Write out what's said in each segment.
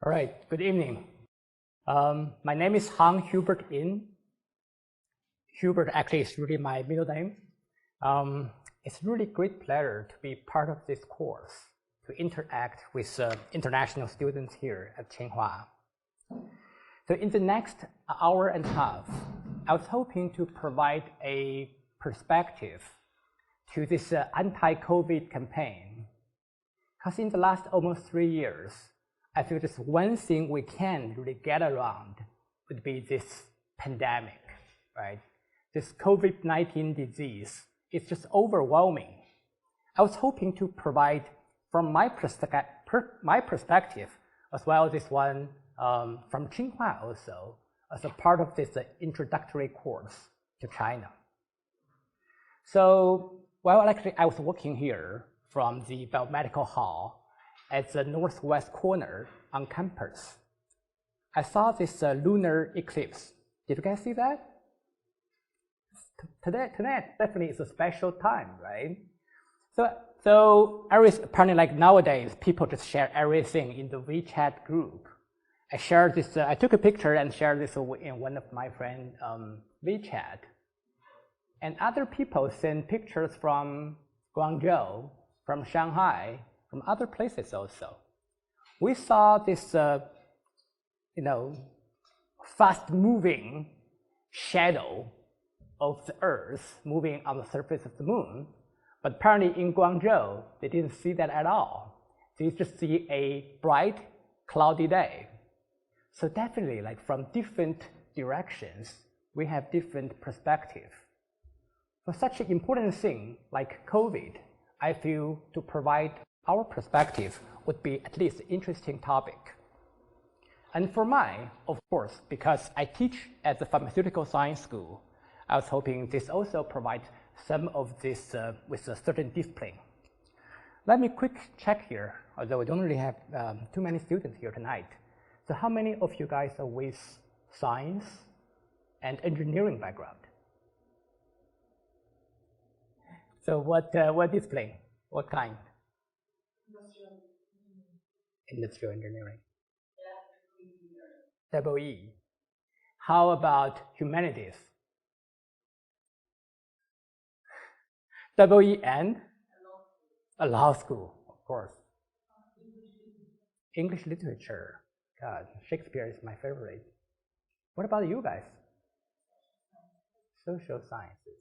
All right, good evening. My name is Han Hubert In. Hubert actually is really my middle name. It's really great pleasure to be part of this course, to interact with international students here at Tsinghua. So in the next hour and a half, I was hoping to provide a perspective to this anti-COVID campaign. Because in the last almost 3 years, I feel this one thing we can really get around would be this pandemic, right? This COVID-19 disease is just overwhelming. I was hoping to provide, from my perspective, as well as this one from Tsinghua also, as a part of this introductory course to China. So, well, actually, I was working here from the biomedical hall at the northwest corner on campus. I saw this lunar eclipse. Did you guys see that? Tonight definitely is a special time, right? So apparently, like nowadays, people just share everything in the WeChat group. I shared this. I took a picture and shared this in one of my friends' WeChat. And other people send pictures from Guangzhou, from Shanghai, from other places also. We saw this, fast-moving shadow of the Earth moving on the surface of the moon. But apparently in Guangzhou, they didn't see that at all. They just see a bright, cloudy day. So definitely, like from different directions, we have different perspectives. For such an important thing like COVID, I feel to provide our perspective would be at least an interesting topic. And for mine, of course, because I teach at the pharmaceutical science school, I was hoping this also provides some of this with a certain discipline. Let me quick check here, although we don't really have too many students here tonight. So how many of you guys are with science and engineering background? So what discipline? What kind? Industrial engineering. Double E. How about humanities? Double E and? A law school, of course. English literature. God, Shakespeare is my favorite. What about you guys? Social sciences.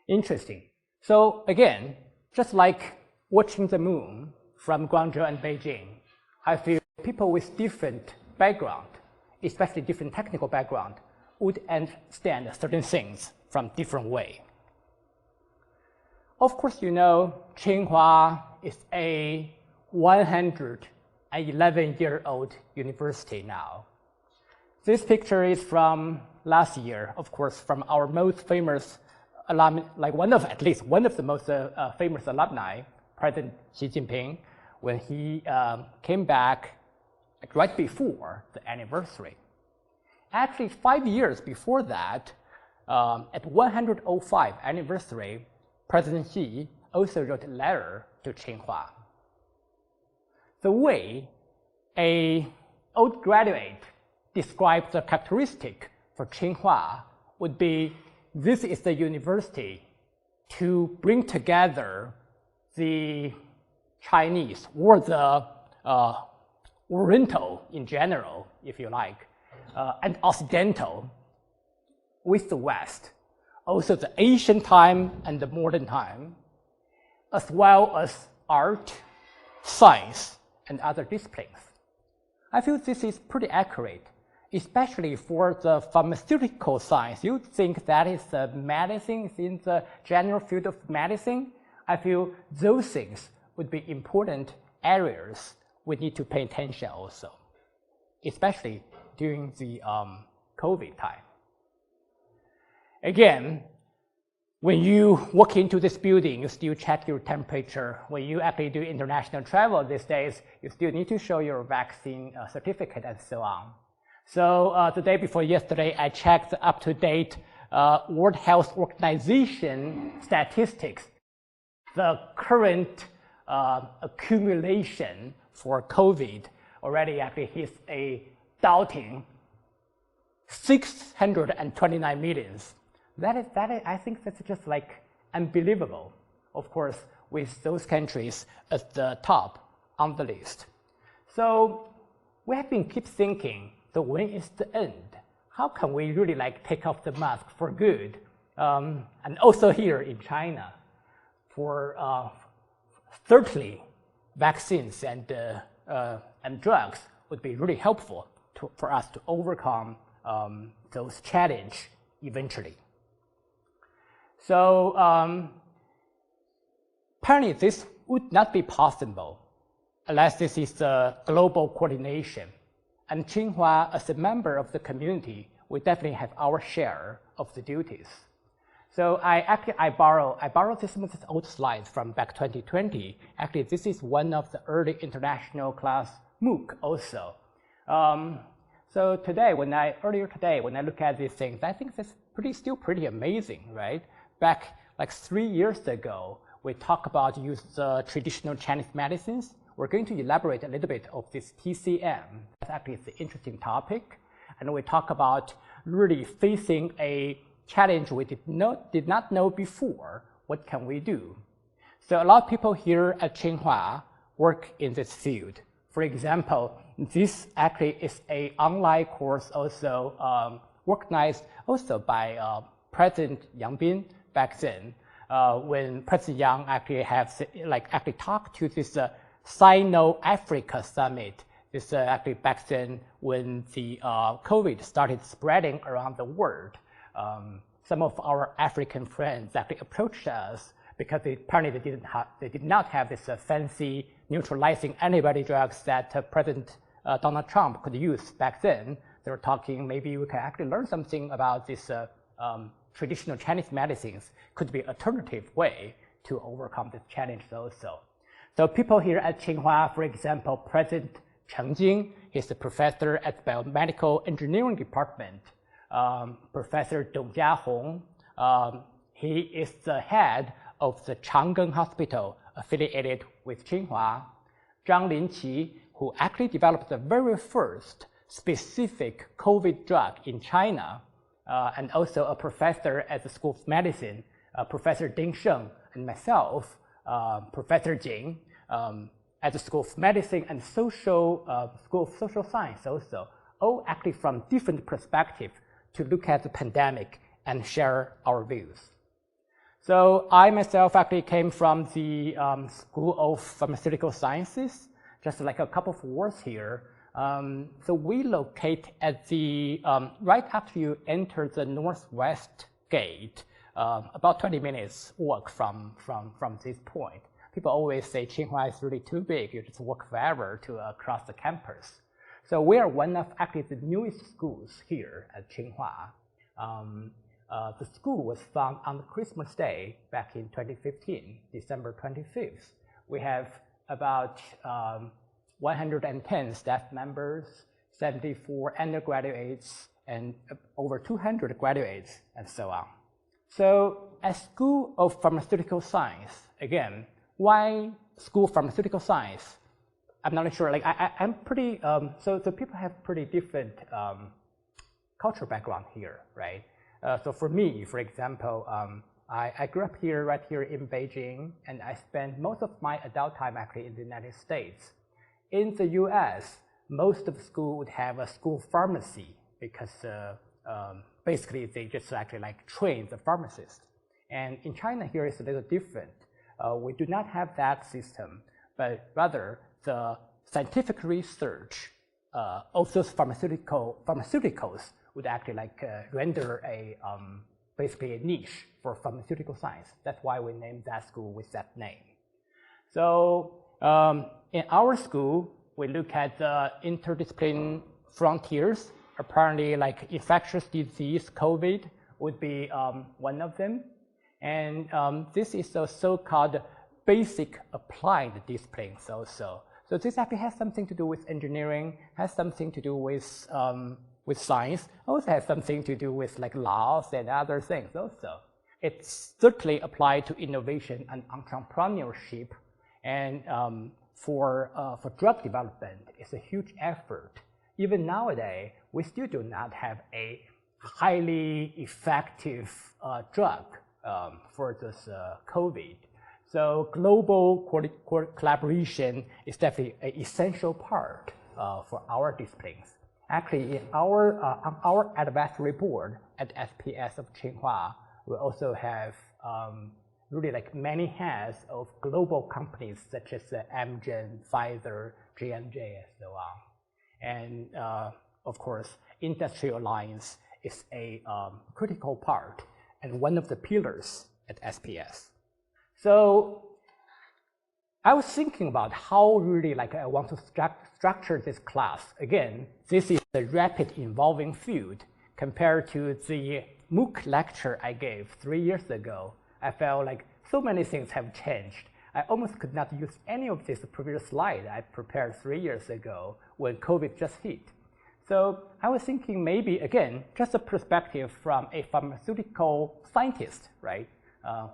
Interesting. So again, just like watching the moon from Guangzhou and Beijing, I feel people with different background, especially different technical background, would understand certain things from different way. Of course, you know, Tsinghua is a 111-year-old university now. This picture is from last year, of course, from our most famous alumni, like at least one of the most famous alumni, President Xi Jinping, when he came back right before the anniversary. Actually, 5 years before that, at 105 anniversary, President Xi also wrote a letter to Tsinghua. The way an old graduate describes the characteristic for Tsinghua would be, this is the university to bring together the Chinese or the Oriental in general, if you like, and Occidental with the West, also the ancient time and the modern time, as well as art, science, and other disciplines. I feel this is pretty accurate, especially for the pharmaceutical science. You think that is the medicine, in the general field of medicine. I feel those things would be important areas we need to pay attention also, especially during the COVID time. Again, when you walk into this building, you still check your temperature. When you actually do international travel these days, you still need to show your vaccine certificate and so on. So the day before yesterday, I checked the up-to-date World Health Organization statistics, the current accumulation for COVID already actually hits a doubting 629 millions. That is, I think that's just like unbelievable. Of course, with those countries at the top on the list. So we have been keep thinking, so when is the end? How can we really like take off the mask for good? And also here in China, for certainly vaccines and drugs would be really helpful for us to overcome those challenges eventually. So apparently this would not be possible unless this is a global coordination. And Tsinghua, as a member of the community, we definitely have our share of the duties. So I borrowed this old slide from back 2020. Actually, this is one of the early international class MOOC also. So today, earlier today, when I look at these things, I think that's still pretty amazing, right? Back like 3 years ago, we talked about use traditional Chinese medicines. We're going to elaborate a little bit of this TCM. That's actually the interesting topic. And we talk about really facing a challenge we did not know before. What can we do? So a lot of people here at Tsinghua work in this field. For example, this actually is an online course also organized also by President Yang Bin back then, when President Yang actually talked to this Sino-Africa Summit. This actually back then when the COVID started spreading around the world. Some of our African friends actually approached us because apparently they did not have this fancy neutralizing antibody drugs that President Donald Trump could use back then. They were talking maybe we can actually learn something about this traditional Chinese medicines could be an alternative way to overcome this challenge also. So people here at Tsinghua, for example, President Cheng Jing, he's a professor at the Biomedical Engineering Department. Professor Dong Jiahong, he is the head of the Chang'an Hospital affiliated with Tsinghua. Zhang Linqi, who actually developed the very first specific COVID drug in China, and also a professor at the School of Medicine, Professor Ding Sheng, and myself, Professor Jing, at the School of Medicine and School of Social Science also, all actually from different perspectives to look at the pandemic and share our views. So I myself actually came from the School of Pharmaceutical Sciences, just like a couple of words here. So we locate at the, right after you enter the northwest gate, about 20 minutes walk from this point. People always say Tsinghua is really too big, you just walk forever to cross the campus. So we are one of actually the newest schools here at Tsinghua. The school was founded on Christmas Day back in 2015, December 25th. We have about 110 staff members, 74 undergraduates, and over 200 graduates, and so on. So at School of Pharmaceutical Science, again, why School of Pharmaceutical Science? I'm not sure, like I'm pretty, so people have pretty different cultural background here, right? So for me, for example, I grew up here, right here in Beijing, and I spent most of my adult time actually in the United States. In the US, most of the school would have a school pharmacy because basically they just actually like train the pharmacist. And in China here is a little different. We do not have that system, but rather the scientific research of those pharmaceuticals would actually like render a basically a niche for pharmaceutical science. That's why we named that school with that name. So in our school, we look at the interdisciplinary frontiers. Apparently, like infectious disease, COVID would be one of them. And this is a so-called basic applied disciplines also. So this actually has something to do with engineering, has something to do with science, also has something to do with like laws and other things also. It's certainly applied to innovation and entrepreneurship. And for drug development is a huge effort. Even nowadays, we still do not have a highly effective drug for this COVID. So global collaboration is definitely an essential part for our disciplines. Actually, in on our advisory board at SPS of Tsinghua, we also have really like many heads of global companies such as Amgen, Pfizer, J&J, and so on. And of course, industry alliance is a critical part and one of the pillars at SPS. So I was thinking about how really like I want to structure this class. Again, this is a rapid evolving field compared to the MOOC lecture I gave 3 years ago. I felt like so many things have changed. I almost could not use any of this previous slide I prepared 3 years ago when COVID just hit. So I was thinking maybe, again, just a perspective from a pharmaceutical scientist, right?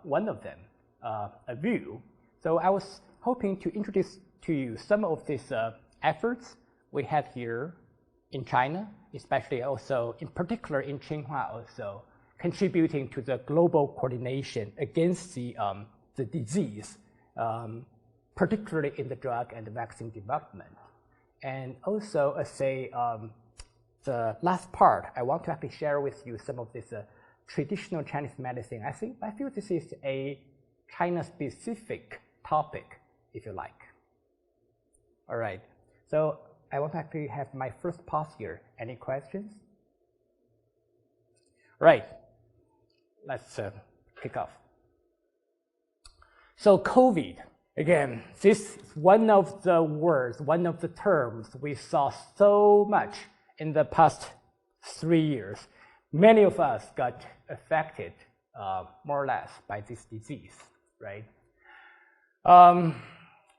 One of them, a view. So I was hoping to introduce to you some of these efforts we had here in China, especially also in particular in Tsinghua also, contributing to the global coordination against the disease, particularly in the drug and the vaccine development. And also, say, the last part, I want to actually share with you some of this traditional Chinese medicine. I feel this is a China-specific topic, if you like. All right, so I want to actually have my first pause here. Any questions? Right, let's kick off. So COVID, again, this is one of the words, one of the terms we saw so much in the past 3 years. Many of us got affected more or less by this disease, right?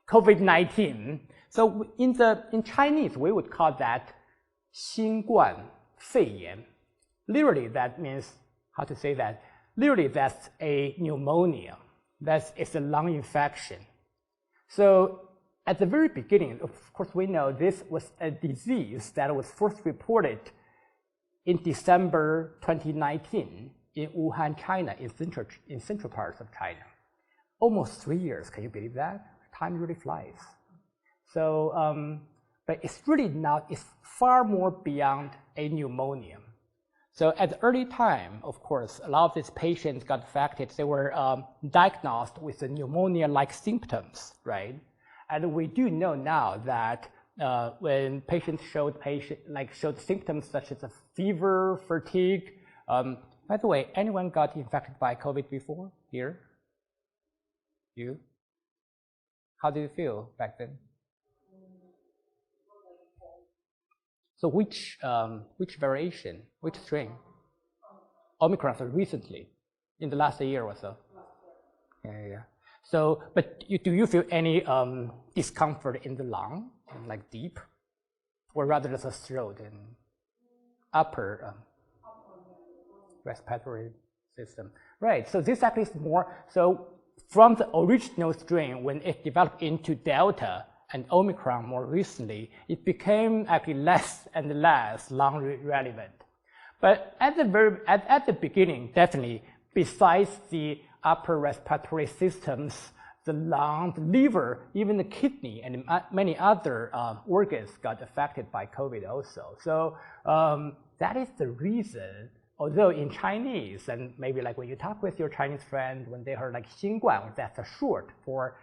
COVID-19. So in Chinese, we would call that 新冠肺炎. Literally, that means, how to say that? Literally, that's a pneumonia. It's a lung infection. So at the very beginning, of course, we know this was a disease that was first reported in December 2019 in Wuhan, China, in central parts of China. Almost 3 years, can you believe that? Time really flies. So, but it's really not, it's far more beyond a pneumonia. So at the early time, of course, a lot of these patients got affected. They were diagnosed with the pneumonia-like symptoms, right? And we do know now that when patients showed symptoms such as a fever, fatigue. By the way, anyone got infected by COVID before here? You? How do you feel back then? So which variation, which strain? Omicron, so recently, in the last year or so? Yeah. So, but do you feel any discomfort in the lung, like deep, or rather just a throat and upper respiratory system? Right, so this actually is more, so from the original strain, when it developed into Delta and Omicron more recently, it became actually less and less lung relevant. But at the beginning, definitely, besides the upper respiratory systems, the lung, the liver, even the kidney, and many other organs got affected by COVID also. So that is the reason, although in Chinese, and maybe like when you talk with your Chinese friend, when they heard like 新冠, that's a short for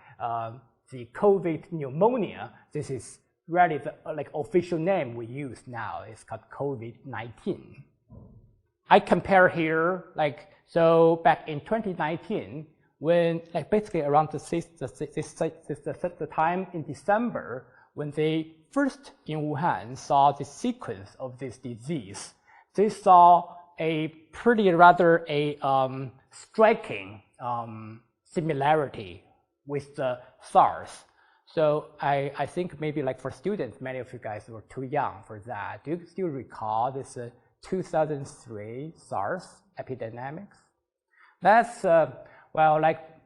the COVID pneumonia, this is really the official name we use now. It's called COVID-19. I compare here, so back in 2019, when basically around the time in December, when they first in Wuhan saw the sequence of this disease, they saw a pretty rather striking similarity with the SARS. So I think maybe for students, many of you guys were too young for that. Do you still recall this 2003 SARS epidemics? That's,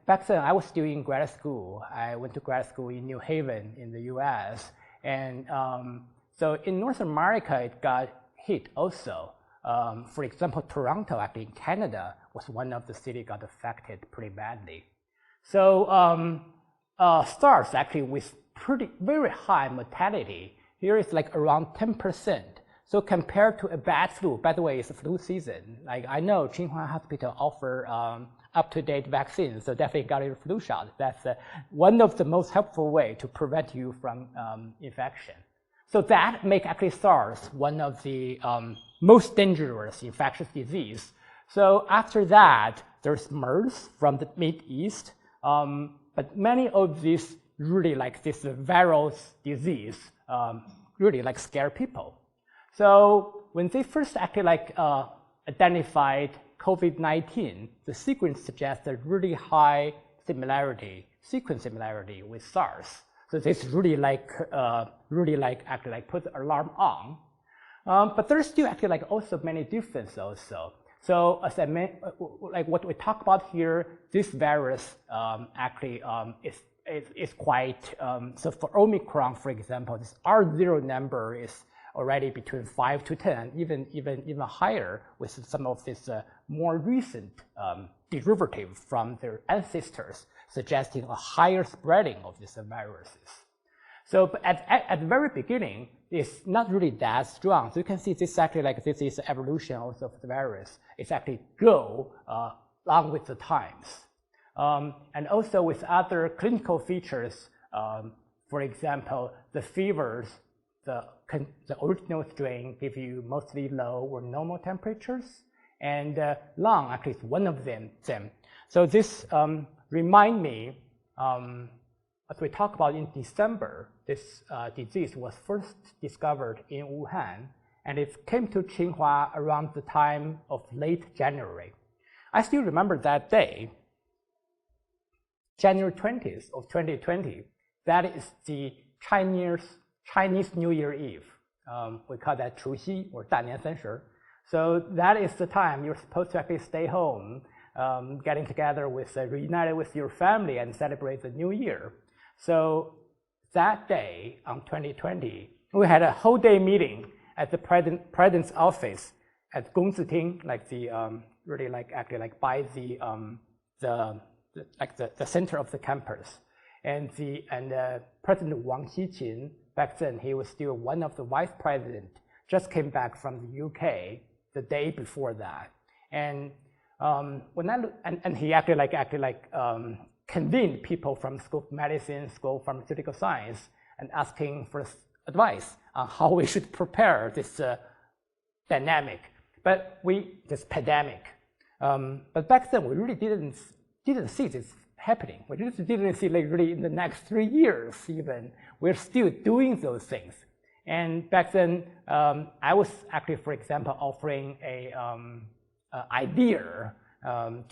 back then I was still in grad school. I went to grad school in New Haven in the US. And so in North America, it got hit also. For example, Toronto, actually in Canada, was one of the cities got affected pretty badly. So SARS actually with very high mortality. Here is like around 10%. So compared to a bad flu, by the way, it's a flu season. Like I know Tsinghua Hospital offer up-to-date vaccines, so definitely got a flu shot. That's one of the most helpful way to prevent you from infection. So that make actually SARS one of the most dangerous infectious disease. So after that, there's MERS from the Mid-East, but many of these really like this viral disease really like scare people. So when they first actually like identified COVID-19, the sequence suggests a really high sequence similarity with SARS. So this really like actually like put the alarm on. But there's still actually like also many differences also. So as I mentioned, like what we talk about here, this virus actually is quite, so for Omicron, for example, this R0 number is already between 5 to 10, even higher with some of this more recent derivative from their ancestors, suggesting a higher spreading of these viruses. So at the very beginning, it's not really that strong. So you can see this actually like this is evolution also of the virus. It's actually go along with the times. And also with other clinical features, for example, the fevers, the original strain give you mostly low or normal temperatures, and lung actually is one of them. So this remind me, as we talked about in December, this disease was first discovered in Wuhan, and it came to Tsinghua around the time of late January. I still remember that day, January 20th of 2020. That is the Chinese New Year Eve. We call that 除夕 or 大年三十. So that is the time you're supposed to actually stay home, getting together with, reunited with your family and celebrate the New Year. So that day on 2020, we had a whole day meeting at the president's office at Gongziting, like the really like actually like by the center of the campus, and President Wang Xiqin, back then he was still one of the vice president, just came back from the UK the day before that, and when I look, and he actually convened people from School of Medicine, School of Pharmaceutical Science, and asking for advice on how we should prepare this pandemic. But back then we really didn't see this happening. We just didn't see like really in the next 3 years even. We're still doing those things. And back then, I was actually, for example, offering a idea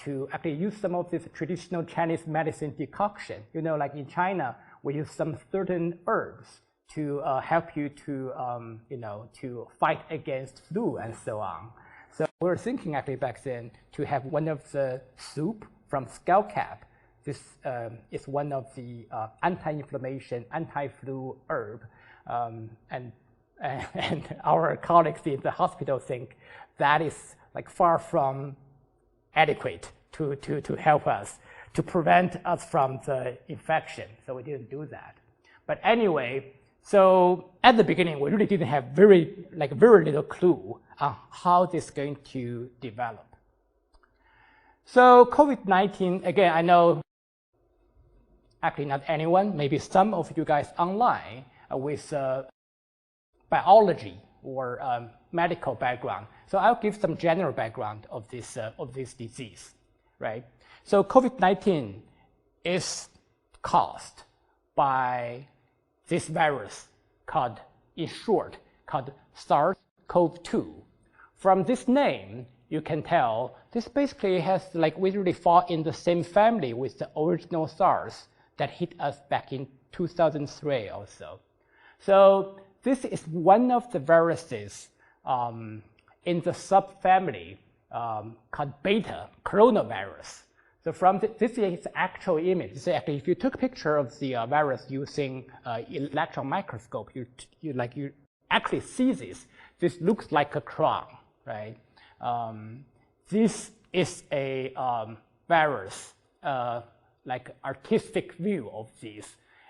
to actually use some of this traditional Chinese medicine decoction. You know, like in China, we use some certain herbs to help you to, to fight against flu and so on. So we were thinking actually back then to have one of the soup from skullcap. This is one of the anti-inflammation, anti-flu herb, and our colleagues in the hospital think that is like far from adequate to help us, to prevent us from the infection. So we didn't do that. But anyway, so at the beginning, we really didn't have very little clue on how this is going to develop. So COVID-19, again, I know actually not anyone, maybe some of you guys online with biology or medical background. So I'll give some general background of this disease, right? So COVID-19 is caused by this virus called, in short, called SARS-CoV-2. From this name, you can tell this basically has we really fall in the same family with the original SARS that hit us back in 2003 also. So this is one of the viruses in the subfamily called beta coronavirus. So from this is actual image. This is actually, if you took a picture of the virus using electron microscope, you actually see this. This looks like a crown, right? This is a virus, like artistic view of this.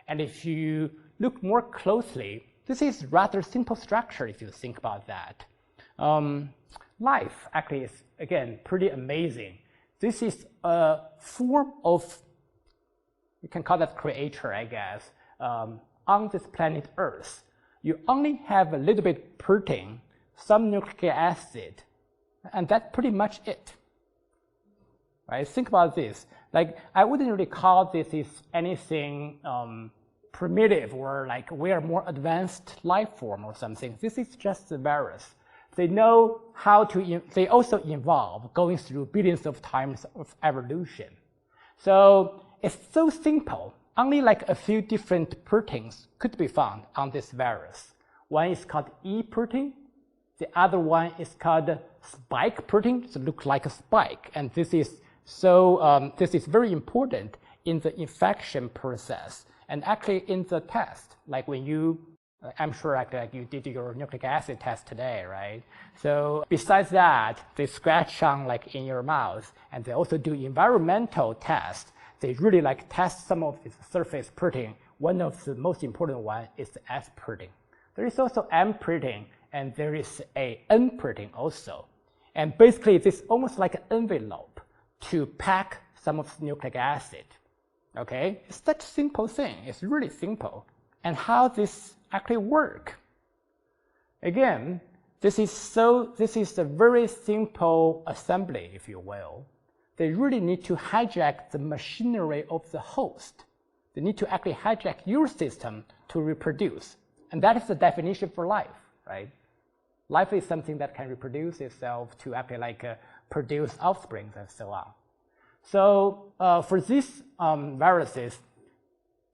And if you look more closely, this is rather simple structure if you think about that. Life actually is, again, pretty amazing. This is a form of, you can call that creature, I guess, on this planet Earth. You only have a little bit protein, some nucleic acid, and that's pretty much it. Right? Think about this. Like, I wouldn't really call this is anything primitive or like we are more advanced life form or something. This is just a virus. They know how to, they also evolve going through billions of times of evolution. So it's so simple. Only like a few different proteins could be found on this virus. One is called E protein. The other one is called spike protein. It looks like a spike. And this is this is very important in the infection process. And actually in the test, like when you, I'm sure like you did your nucleic acid test today, right? So besides that, they scratch on like in your mouth, and they also do environmental tests. They really like test some of the surface protein. One of the most important one is the S protein. There is also M protein, and there is a N protein also. And basically, this is almost like an envelope to pack some of the nucleic acid. Okay, it's such a simple thing. It's really simple. And how this actually work? Again, this is a very simple assembly, if you will. They really need to hijack the machinery of the host. They need to actually hijack your system to reproduce. And that is the definition for life, right? Life is something that can reproduce itself to actually like produce offspring and so on. So for these viruses,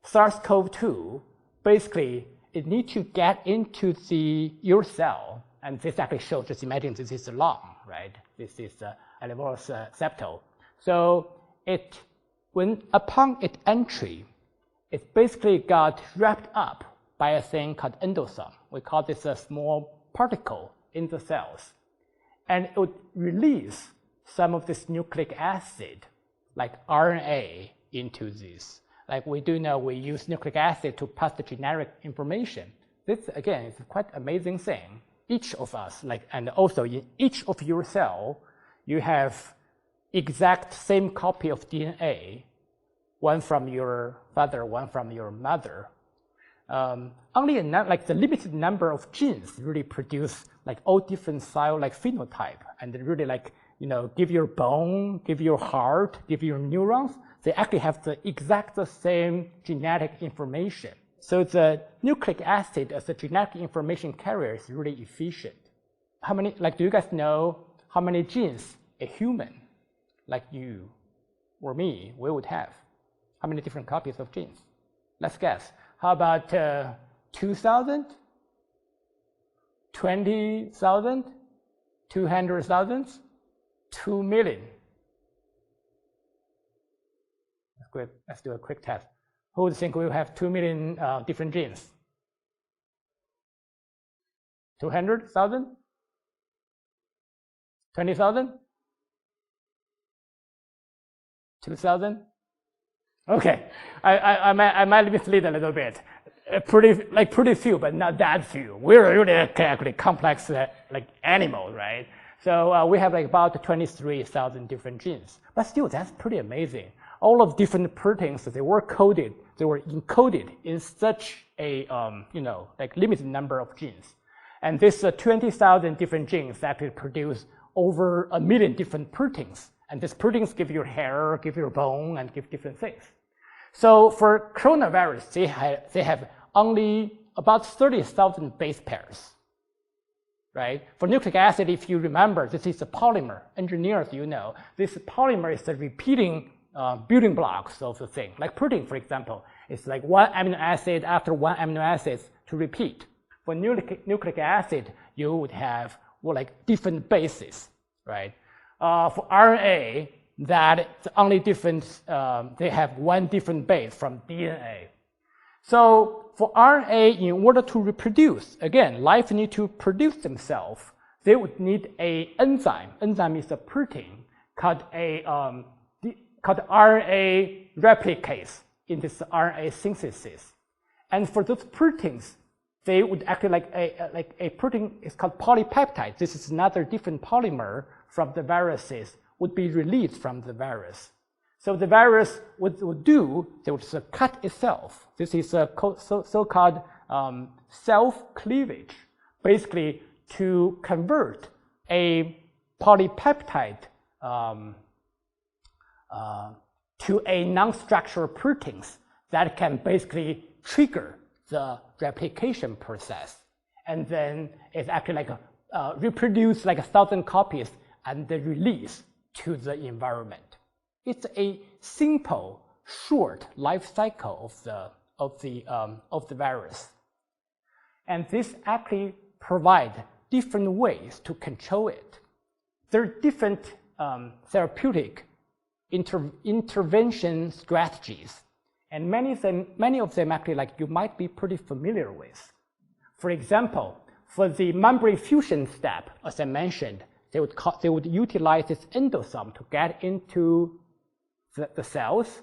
SARS-CoV-2, basically, it needs to get into your cell. And this actually shows, just imagine this is a lung, right? This is a alveolus septal. So upon its entry, it basically got wrapped up by a thing called endosome. We call this a small particle in the cells. And it would release some of this nucleic acid, like RNA, into this. Like we do know, we use nucleic acid to pass the genetic information. This, again, is a quite amazing thing. Each of us, and also in each of your cell, you have exact same copy of DNA, one from your father, one from your mother. Only the limited number of genes really produce like all different cell phenotype, and really give your bone, give your heart, give your neurons. They actually have the exact same genetic information. So the nucleic acid as a genetic information carrier is really efficient. How many, do you guys know how many genes a human, like you or me, we would have? How many different copies of genes? Let's guess. How about 2,000? 20,000? 200,000? 2 million? Good. Let's do a quick test. Who would think we will have 2 million different genes? 200,000? 20,000? 2,000? Okay, I might mislead a little bit. Pretty few, but not that few. We're really actually complex animal, right? So we have about 23,000 different genes. But still, that's pretty amazing. All of different proteins, they were encoded in such a limited number of genes. And this 20,000 different genes actually produce over 1 million different proteins. And these proteins give you hair, give you bone, and give different things. So for coronavirus, they have only about 30,000 base pairs, right? For nucleic acid, if you remember, this is a polymer. Engineers, this polymer is the repeating building blocks of the thing. Like protein, for example, it's like one amino acid after one amino acid to repeat. For nucleic acid, you would have different bases, right? For RNA, that the only difference, they have one different base from DNA. So for RNA, in order to reproduce, again, life needs to produce themselves. They would need an enzyme. Enzyme is a protein called RNA replicase in this RNA synthesis. And for those proteins, they would act like a protein is called polypeptide. This is another different polymer from the viruses would be released from the virus. So the virus would do, they would cut itself. This is a so-called self-cleavage, basically to convert a polypeptide to a non-structural proteins that can basically trigger the replication process. And then it's actually like reproduce like 1,000 copies and then release to the environment. It's a simple, short life cycle of the virus. And this actually provides different ways to control it. There are different therapeutic intervention strategies, and many of them actually like you might be pretty familiar with. For example, for the membrane fusion step, as I mentioned, they would utilize this endosome to get into the cells.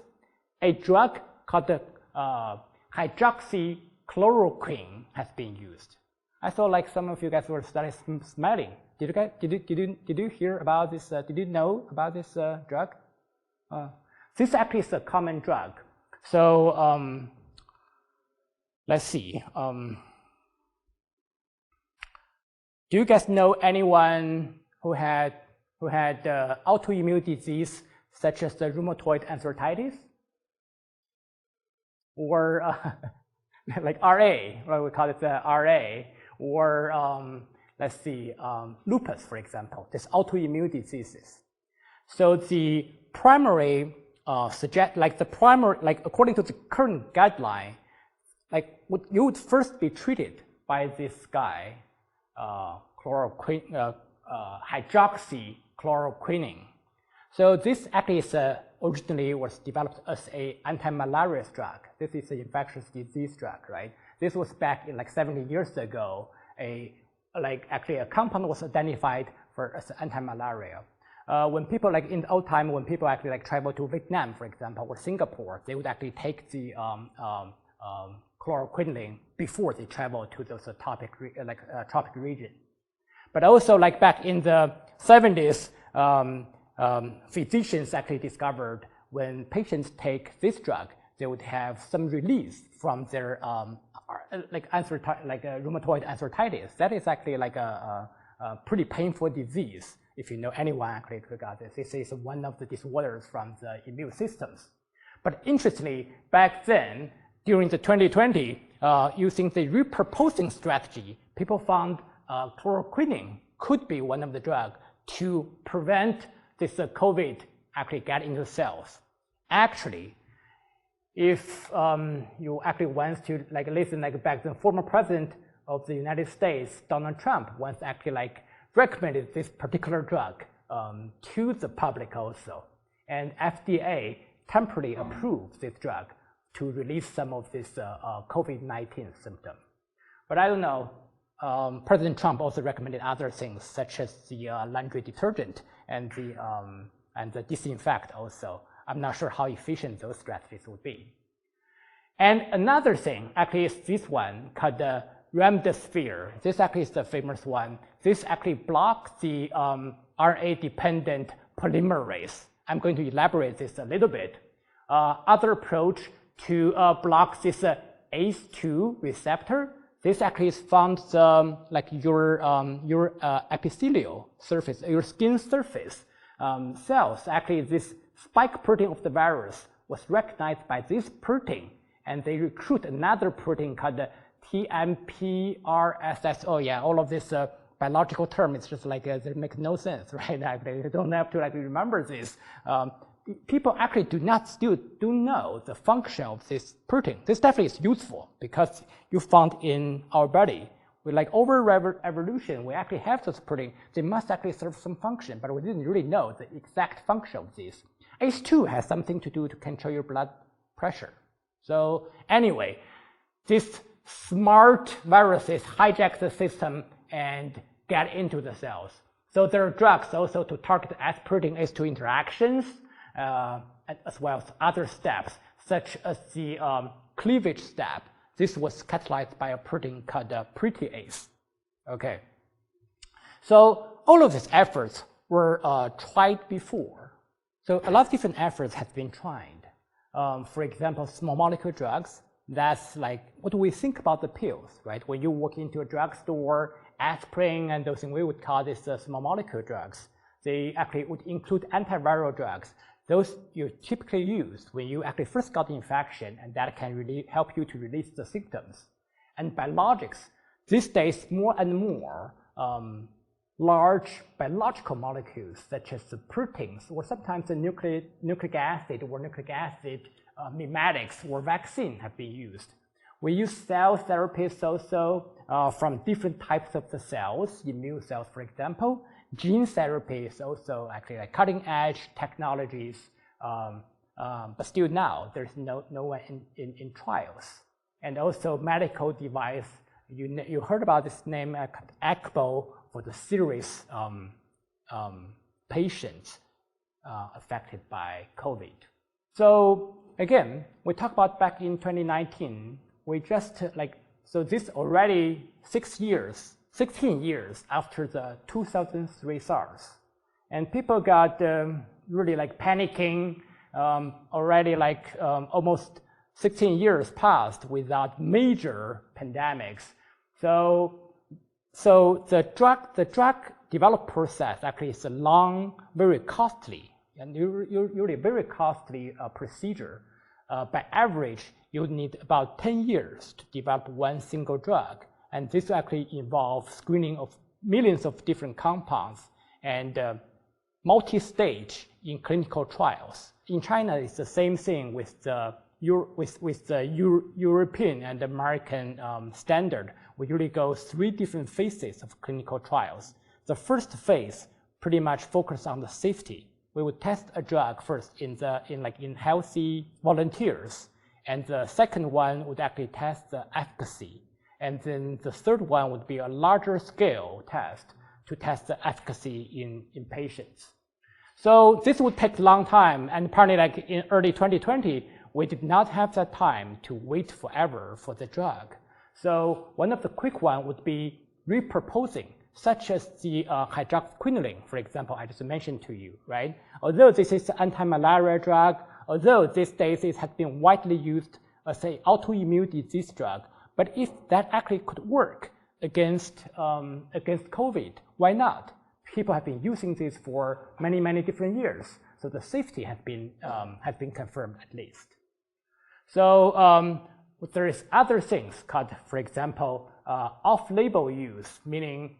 A drug called hydroxychloroquine has been used. I thought like some of you guys were starting smiling. Did you hear about this? Did you know about this drug? This actually is a common drug. So let's see. Do you guys know anyone who had autoimmune disease such as the rheumatoid arthritis, or like RA, what we call it RA, or let's see, lupus, for example, this autoimmune diseases. So the primary according to the current guideline, you would first be treated by this guy, hydroxychloroquine. So this actually is originally was developed as an anti-malaria drug. This is an infectious disease drug, right? This was back in like 70 years ago. Actually a compound was identified as anti-malaria. When people in the old time, when people actually travel to Vietnam, for example, or Singapore, they would actually take the chloroquine before they travel to those tropic region. But also back in the 70s, physicians actually discovered when patients take this drug, they would have some release from their rheumatoid arthritis. That is actually a pretty painful disease. If you know anyone actually got this, this is one of the disorders from the immune systems. But interestingly, back then, during the 2020, using the repurposing strategy, people found chloroquine could be one of the drugs to prevent this COVID actually get into cells. Actually, if you actually want to listen back then, former president of the United States, Donald Trump, once actually recommended this particular drug to the public also. And FDA temporarily approved this drug to release some of this COVID-19 symptom. But I don't know, President Trump also recommended other things such as the laundry detergent and the disinfect also. I'm not sure how efficient those strategies would be. And another thing actually is this one called the remdesivir. This actually is the famous one. This actually blocks the RNA-dependent polymerase. I'm going to elaborate this a little bit. Other approach to block this ACE2 receptor. This actually is found your epithelial surface, your skin surface cells. Actually, this spike protein of the virus was recognized by this protein, and they recruit another protein called the TMPRSS. Oh yeah, all of this biological term, it's just they make no sense, right? You don't have to remember this. People actually still do know the function of this protein. This definitely is useful because you found in our body with like over evolution, we actually have those proteins. They must actually serve some function, but we didn't really know the exact function of these. ACE2 has something to do to control your blood pressure. So anyway, these smart viruses hijack the system and get into the cells. So there are drugs also to target S protein ACE2 interactions, as well as other steps, such as the cleavage step. This was catalyzed by a protein called protease. Okay. So all of these efforts were tried before. So a lot of different efforts have been tried. For example, small molecule drugs. That's like, what do we think about the pills, right? When you walk into a drugstore, aspirin and those things, we would call this small molecule drugs. They actually would include antiviral drugs. Those you typically use when you actually first got the infection, and that can really help you to release the symptoms. And biologics, these days more and more large biological molecules such as the proteins, or sometimes the nucleic acid or nucleic acid mimetics or vaccine have been used. We use cell therapies also from different types of the cells, immune cells, for example. Gene therapy is also actually like cutting edge technologies, but still now there's no one in trials. And also medical device, you heard about this name ECMO for the serious patients affected by COVID. So again, we talked about back in 2019, we just so this already 16 years after the 2003 SARS. And people got really like panicking, already like almost 16 years passed without major pandemics. So the drug development process actually is a long, very costly, and usually very costly procedure. By average, you need about 10 years to develop one single drug. And this actually involves screening of millions of different compounds and multi-stage in clinical trials. In China, it's the same thing with the European and American standard. We usually go 3 different phases of clinical trials. The first phase pretty much focuses on the safety. We would test a drug first in healthy volunteers, and the second one would actually test the efficacy. And then the third one would be a larger scale test to test the efficacy in patients. So this would take a long time, and apparently like in early 2020, we did not have that time to wait forever for the drug. So one of the quick ones would be repurposing, such as the hydroxyquinoline, for example, I just mentioned to you, right? Although this is an anti-malaria drug, although these days it has been widely used as an autoimmune disease drug, but if that actually could work against COVID, why not? People have been using this for many, many different years, so the safety has been confirmed at least. So there is other things called, for example, off-label use, meaning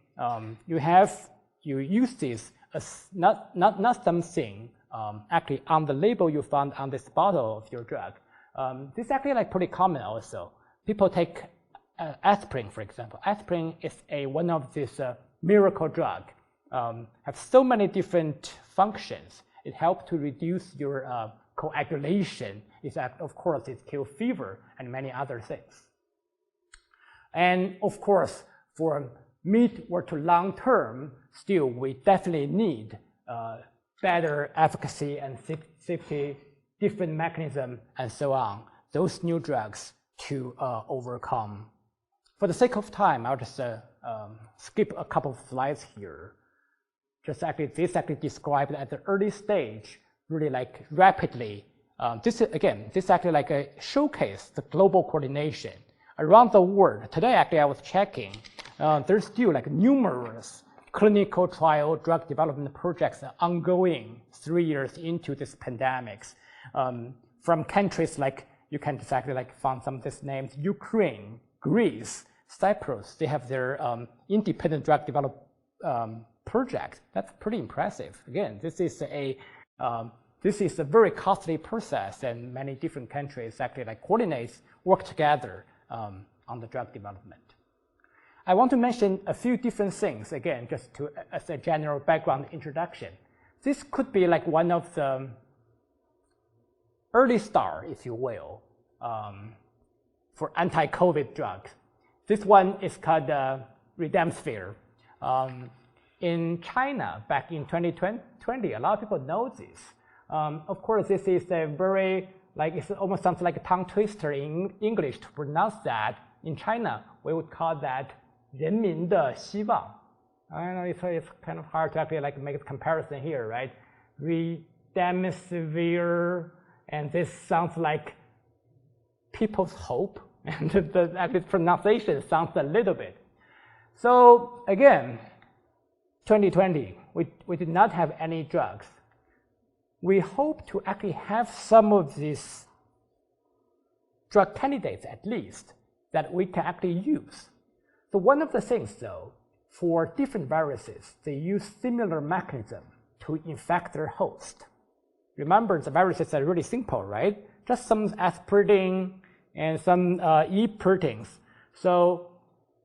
you use this as not something actually on the label you found on this bottle of your drug. This is actually like pretty common also. People take aspirin, for example. Aspirin is one of these miracle drug. Have so many different functions. It helps to reduce your coagulation. Of course, it kills fever and many other things. And of course, for mid or to long term, still we definitely need better efficacy and safety, different mechanism, and so on. Those new drugs to overcome. For the sake of time, I'll just skip a couple of slides here. This actually described at the early stage, really like rapidly. This actually like a showcase the global coordination around the world. Today, actually, I was checking. There's still like numerous clinical trial drug development projects ongoing 3 years into this pandemics. From countries like, you can exactly like find some of these names, Ukraine, Greece, Cyprus. They have their independent drug development project. That's pretty impressive. Again, this is a very costly process, and many different countries actually like work together on the drug development. I want to mention a few different things, again, just as a general background introduction. This could be like one of the early star, if you will, for anti-COVID drugs. This one is called Remdesivir. In China, back in 2020, a lot of people know this. Of course, this is a very, it almost sounds like a tongue twister in English to pronounce that. In China, we would call that 人民的希望. I know it's kind of hard to actually make a comparison here, right? Remdesivir, and this sounds like people's hope, and the actual pronunciation sounds a little bit. So again, 2020, we did not have any drugs. We hope to actually have some of these drug candidates, at least, that we can actually use. So one of the things, though, for different viruses, they use similar mechanism to infect their host. Remember, the viruses are really simple, right? Just some S protein and some E proteins. So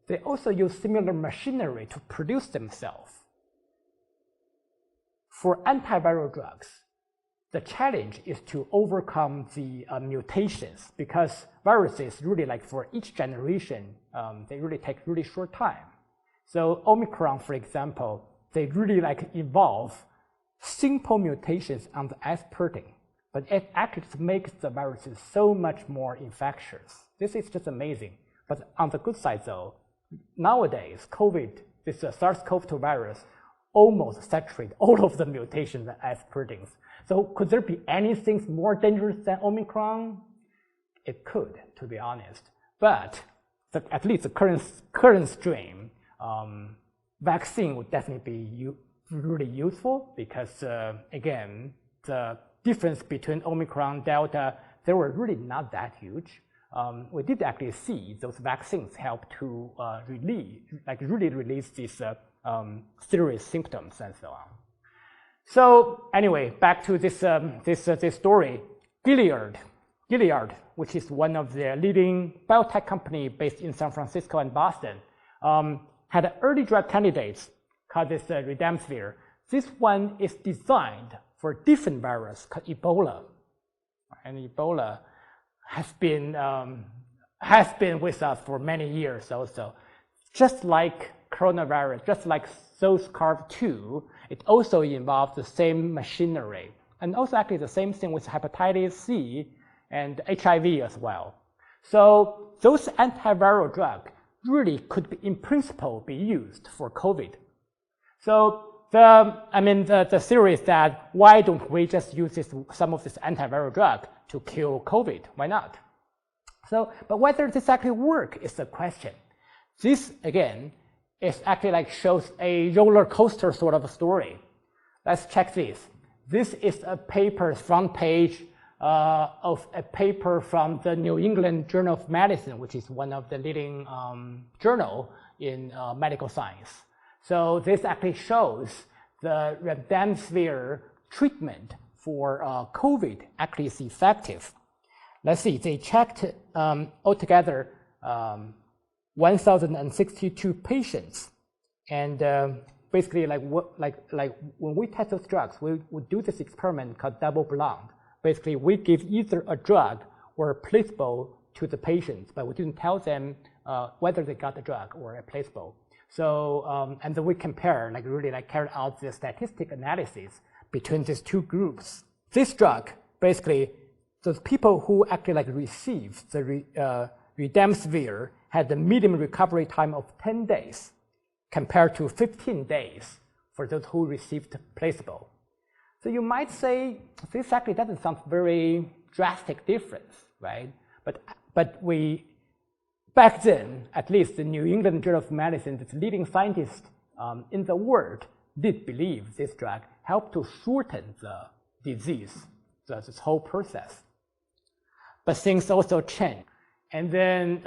they also use similar machinery to produce themselves. For antiviral drugs, the challenge is to overcome the mutations, because viruses really, for each generation, they really take really short time. So Omicron, for example, they really involve simple mutations on the S protein, but it actually makes the viruses so much more infectious. This is just amazing. But on the good side, though, nowadays, COVID, this SARS-CoV-2 virus, almost saturate all of the mutations in S proteins. So could there be anything more dangerous than Omicron? It could, to be honest. But at least the current strain, vaccine would definitely be really useful, because again, the difference between Omicron, Delta, they were really not that huge. We did actually see those vaccines help to really release these serious symptoms and so on. So anyway, back to this story. Gilead, which is one of the leading biotech company based in San Francisco and Boston, had early drug candidates called this Remdesivir. This one is designed for a different virus called Ebola, and Ebola has been with us for many years also. Just like coronavirus, just like SARS-CoV-2, it also involves the same machinery, and also actually the same thing with hepatitis C and HIV as well. So those antiviral drugs really could be, in principle, be used for COVID. So the theory is that why don't we just use some of this antiviral drug to kill COVID? Why not? So, but whether this actually works is the question. This again is actually shows a roller coaster sort of a story. Let's check this. This is a paper, front page of a paper from the New England Journal of Medicine, which is one of the leading journal in medical science. So this actually shows the Remdesivir treatment for COVID actually is effective. Let's see, they checked altogether 1,062 patients, and basically when we test those drugs, we would do this experiment called double blind. Basically, we give either a drug or a placebo to the patients, but we didn't tell them whether they got the drug or a placebo. So, and then we compare, carry out the statistic analysis between these two groups. This drug, basically, those people who actually received the Remdesivir had the median recovery time of 10 days compared to 15 days for those who received placebo. So you might say, this actually doesn't sound very drastic difference, right? But we, back then, at least the New England Journal of Medicine, the leading scientists in the world did believe this drug helped to shorten the disease, this whole process. But things also changed. And then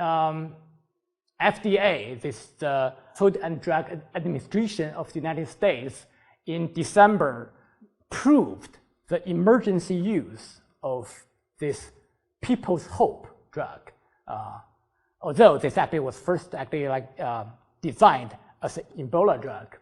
FDA, the Food and Drug Administration of the United States, in December, proved the emergency use of this People's Hope drug. Although this actually was first designed as an Ebola drug.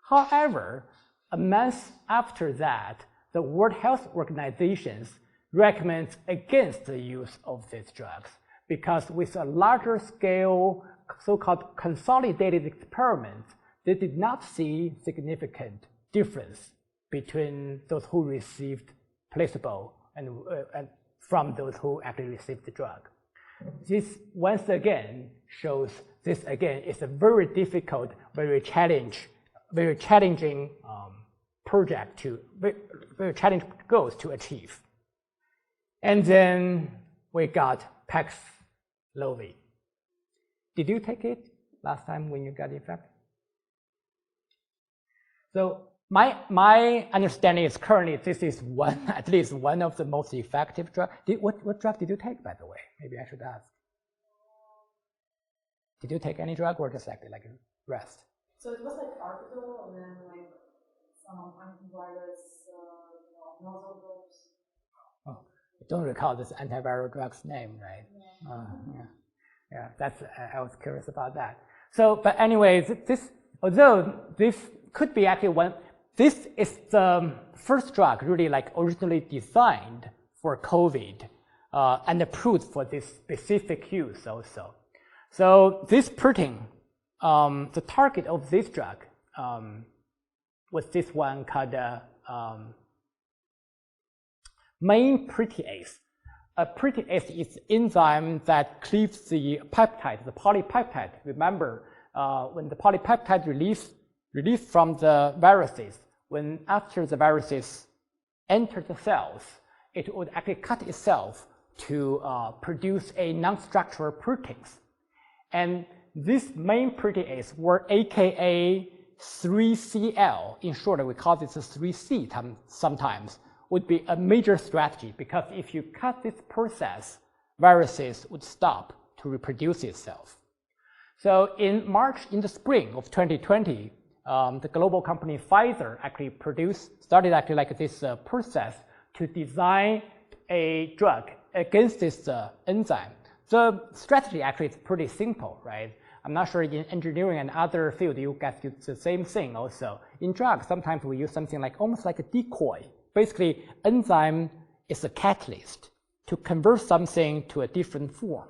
However, a month after that, the World Health Organization recommends against the use of these drugs because with a larger scale, so-called consolidated experiments, they did not see significant difference between those who received placebo and from those who actually received the drug. This once again shows this again is a very difficult, very challenging project to very challenging goals to achieve. And then we got Paxlovid. Did you take it last time when you got infected? So my understanding is currently this is at least one of the most effective drugs. What drug did you take, by the way? Maybe I should ask. Did you take any drug or just like rest? So it was like Arcadol and then like some antivirus, nasal drops. Oh, I don't recall this antiviral drug's name, right? Yeah. Yeah. That's I was curious about that. So, but anyway, although this could be actually one. This is the first drug really like originally designed for COVID and approved for this specific use also. So this protein, the target of this drug was this one called main protease. A protease is enzyme that cleaves the peptide, the polypeptide. Remember, when the polypeptide released from the viruses, when after the viruses enter the cells, it would actually cut itself to produce a non-structural proteins. And this main protease, or aka 3CL, in short we call this a 3C sometimes, would be a major strategy because if you cut this process, viruses would stop to reproduce itself. So in the spring of 2020, the global company Pfizer actually started actually like this process to design a drug against this enzyme. The strategy actually is pretty simple, right? I'm not sure in engineering and other field you guys use the same thing also. In drugs, sometimes we use something like almost like a decoy. Basically, enzyme is a catalyst to convert something to a different form.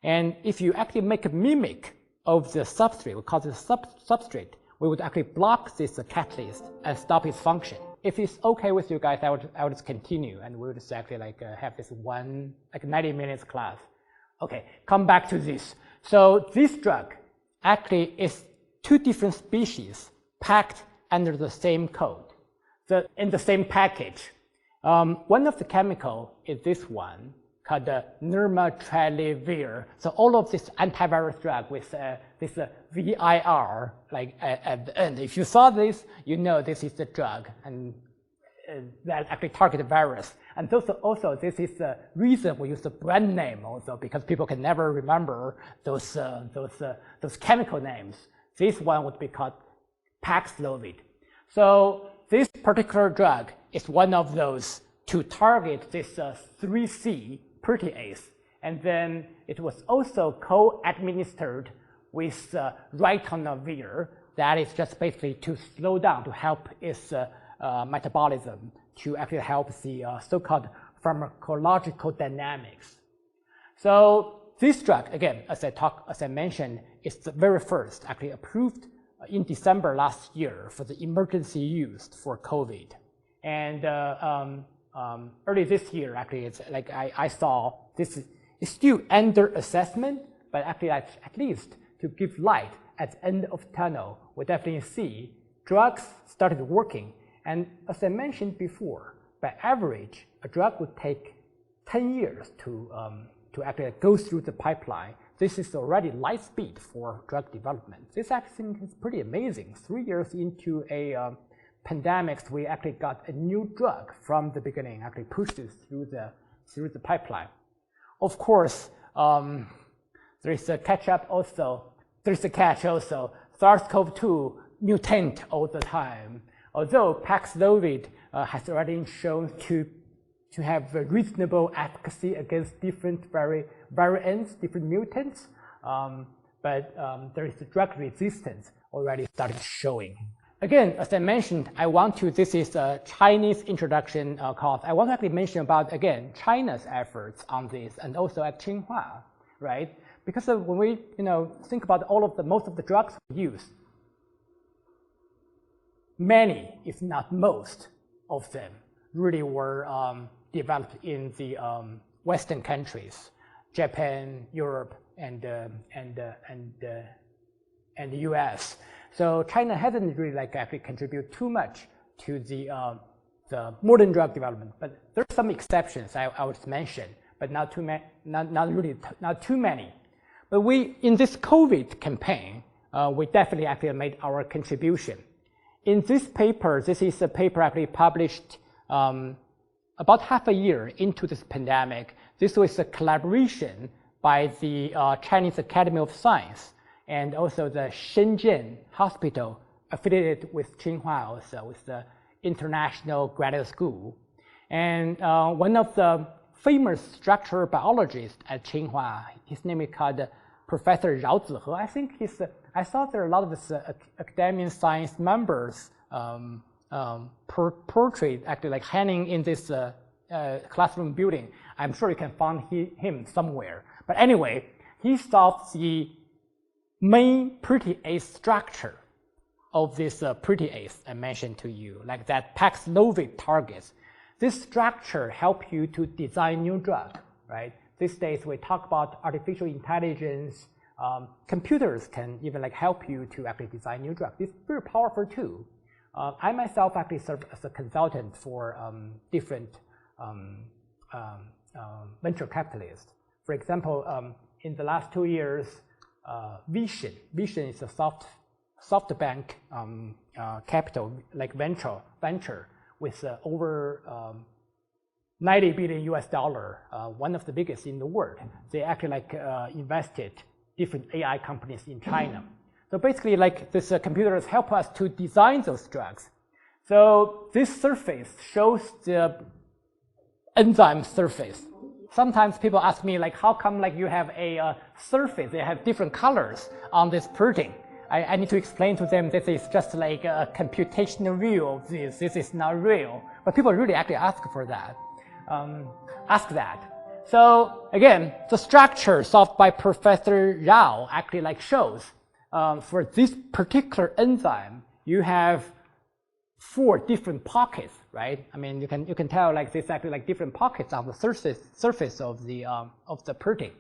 And if you actually make a mimic of the substrate, we call it substrate, we would actually block this catalyst and stop its function. If it's okay with you guys, I would just continue and we would just actually have this 90 minutes class. Okay, come back to this. So this drug actually is two different species packed under the same code, in the same package. One of the chemical is this one called nirmatrelvir. So all of this antivirus drug with this VIR at the end. If you saw this, you know this is the drug and that actually target the virus. And this is the reason we use the brand name also because people can never remember those chemical names. This one would be called Paxlovid. So this particular drug is one of those to target this 3C protease. And then it was also co-administered with ritonavir. That is just basically to slow down, to help its metabolism, to actually help the so-called pharmacological dynamics. So this drug, again, as I mentioned, is the very first actually approved in December last year for the emergency use for COVID. And early this year, actually, it's like I saw this is still under assessment, but actually at least to give light at the end of the tunnel, we definitely see drugs started working. And as I mentioned before, by average, a drug would take 10 years to actually go through the pipeline. This is already light speed for drug development. This actually is pretty amazing. 3 years into a pandemic, we actually got a new drug from the beginning, actually pushed it through the pipeline. Of course, there's a catch also. SARS-CoV-2 mutant all the time. Although Paxlovid has already shown to have a reasonable efficacy against different variants, different mutants, but there is drug resistance already started showing. Again, as I mentioned, this is a Chinese introduction course. I want to actually mention about, again, China's efforts on this and also at Tsinghua, right? Because when we, think about most of the drugs we use, many, if not most, of them really were developed in the Western countries, Japan, Europe, and the U.S. So China hasn't really actually contributed too much to the modern drug development, but there are some exceptions I would mention, but not too many. But in this COVID campaign, we definitely actually made our contribution. In this paper, this is a paper actually published about half a year into this pandemic. This was a collaboration by the Chinese Academy of Science and also the Shenzhen Hospital affiliated with Tsinghua, also with the International Graduate School. And one of the famous structural biologists at Tsinghua, his name is called Professor Rao Zihe. I think I saw there are a lot of his academic science members portrait actually hanging in this classroom building. I'm sure you can find him somewhere. But anyway, he solved the main protease structure of this protease I mentioned to you, like that Paxlovid targets. This structure helps you to design new drug, right? These days we talk about artificial intelligence. Computers can even help you to actually design new drugs. It's very powerful too. I myself actually serve as a consultant for different venture capitalists. For example, in the last 2 years, Vision is a SoftBank capital, venture with over $90 billion US, one of the biggest in the world. They actually invested different AI companies in China. So basically, this computers help us to design those drugs. So this surface shows the enzyme surface. Sometimes people ask me, how come you have a surface? They have different colors on this protein. I need to explain to them this is just a computational view of this. This is not real. But people really actually ask for that. So again, the structure solved by Professor Rao actually shows for this particular enzyme, you have 4 different pockets, right? I mean, you can tell this actually different pockets on the surface of the protein.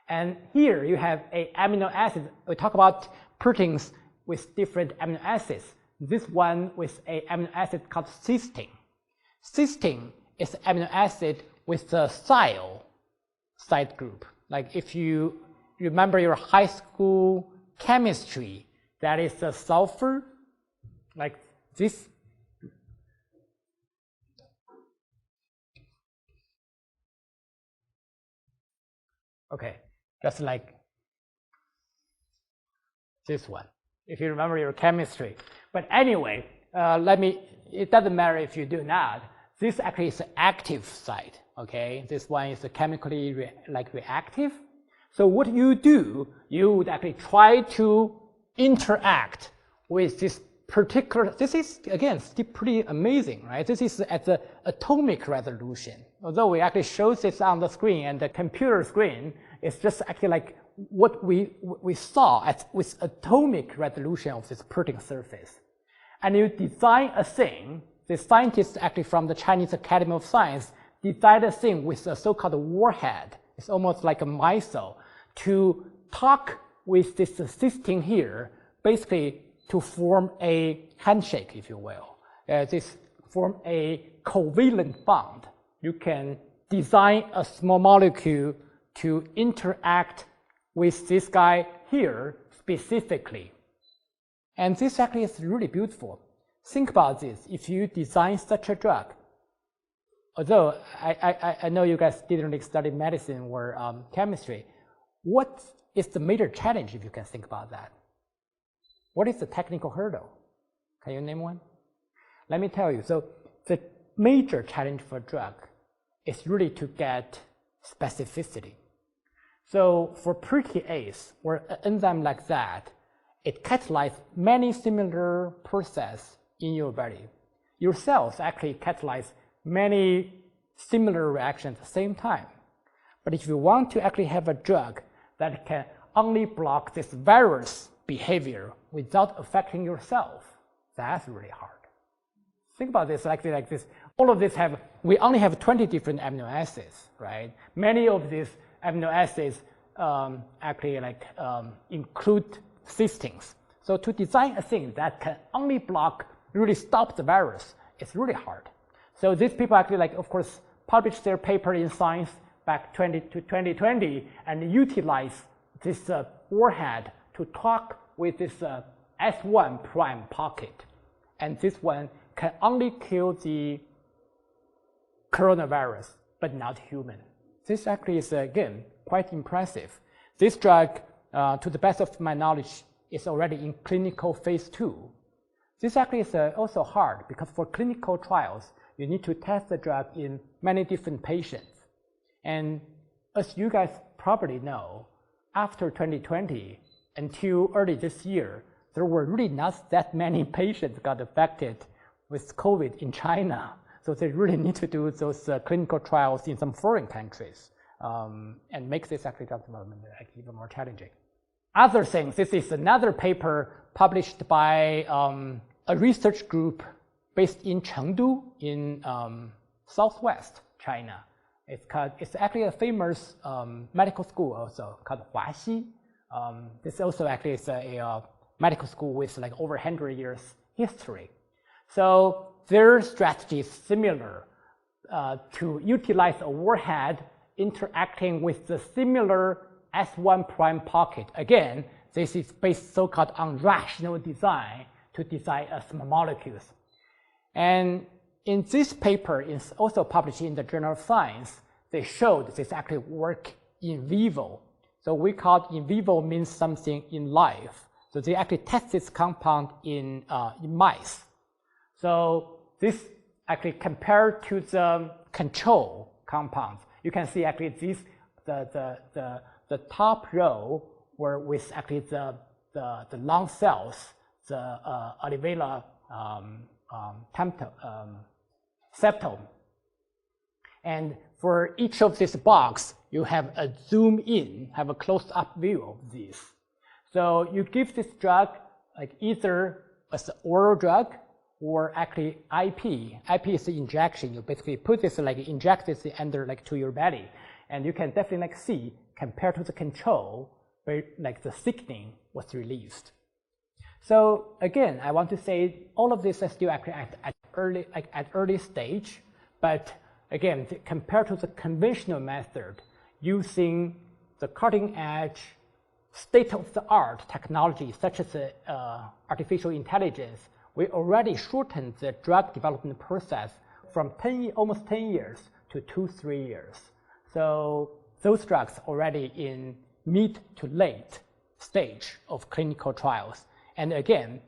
And here you have a amino acid. We talk about proteins with different amino acids. This one with a amino acid called cysteine. Cysteine is an amino acid with the sial side group. If you remember your high school chemistry, that is the sulfur, like this. Okay, just like this one, if you remember your chemistry. But anyway, it doesn't matter if you do not. This actually is the active side, okay? This one is chemically reactive. So what you do, you would actually try to interact with this particular, this is again still pretty amazing, right? This is at the atomic resolution. Although we actually show this on the screen and the computer screen, it's just actually what we saw with atomic resolution of this protein surface. And you design a thing, the scientists actually from the Chinese Academy of Science designed a thing with a so-called warhead. It's almost like a missile to talk with this cysteine here, basically to form a handshake, if you will. This form a covalent bond. You can design a small molecule to interact with this guy here specifically. And this actually is really beautiful. Think about this. If you design such a drug, although I know you guys didn't really study medicine or chemistry, what is the major challenge if you can think about that? What is the technical hurdle? Can you name one? Let me tell you. So the major challenge for a drug is really to get specificity. So for protease or an enzyme like that, it catalyzes many similar processes in your body. Your cells actually catalyze many similar reactions at the same time. But if you want to actually have a drug that can only block this virus behavior without affecting yourself, that's really hard. Think about this like this. All of this we only have 20 different amino acids, right? Many of these amino acids actually include cysteines. So to design a thing that can only really stop the virus, it's really hard. So these people actually of course, published their paper in Science back to 2020 and utilize this warhead to talk with this S1 prime pocket. And this one can only kill the coronavirus, but not human. This actually is, again, quite impressive. This drug, to the best of my knowledge, is already in clinical phase 2. This actually is also hard because for clinical trials, you need to test the drug in many different patients. And as you guys probably know, after 2020 until early this year, there were really not that many patients got affected with COVID in China. So they really need to do those clinical trials in some foreign countries and make this actually drug development even more challenging. Other things, this is another paper published by a research group based in Chengdu in southwest China. It's actually a famous medical school also called Huaxi. This also actually is a medical school with over 100 years history. So their strategy is similar to utilize a warhead interacting with the similar S1 prime pocket. Again, this is based so-called on rational design to design small molecules. And in this paper, it's also published in the Journal of Science, they showed this actually work in vivo. So we call in vivo means something in life. So they actually test this compound in mice. So this actually compared to the control compounds, you can see actually this the top row were with actually the lung cells, the alveolar septum. And for each of this box, you have a zoom in, have a close-up view of this. So you give this drug either as an oral drug or actually IP. IP is the injection. You basically put this inject this under to your belly, and you can definitely see compared to the control where the thickening was released. So again, I want to say all of this is still actually at early stage, but again, compared to the conventional method, using the cutting-edge, state-of-the-art technology such as artificial intelligence, we already shortened the drug development process from almost 10 years to 2-3 years. So those drugs already in mid to late stage of clinical trials. And again,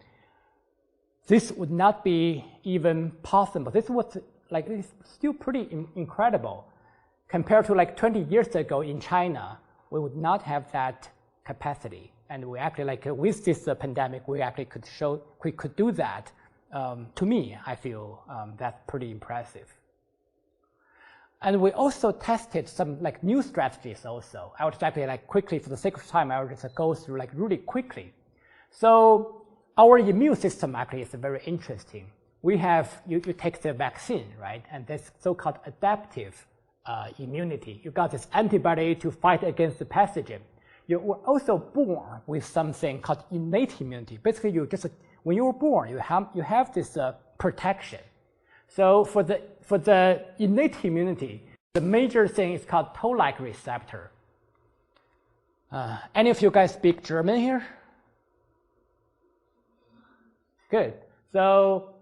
this would not be even possible. This was it's still pretty incredible. Compared to 20 years ago in China, we would not have that capacity. And we actually with this pandemic, we actually could do that. To me, I feel that's pretty impressive. And we also tested some new strategies also. I would just actually quickly, for the sake of time, I will just go through really quickly. So our immune system actually is very interesting. We have, you take the vaccine, right? And this so-called adaptive immunity. You got this antibody to fight against the pathogen. You were also born with something called innate immunity. Basically, when you were born, you have this protection. So for the innate immunity, the major thing is called toll-like receptor. Any of you guys speak German here? Good. So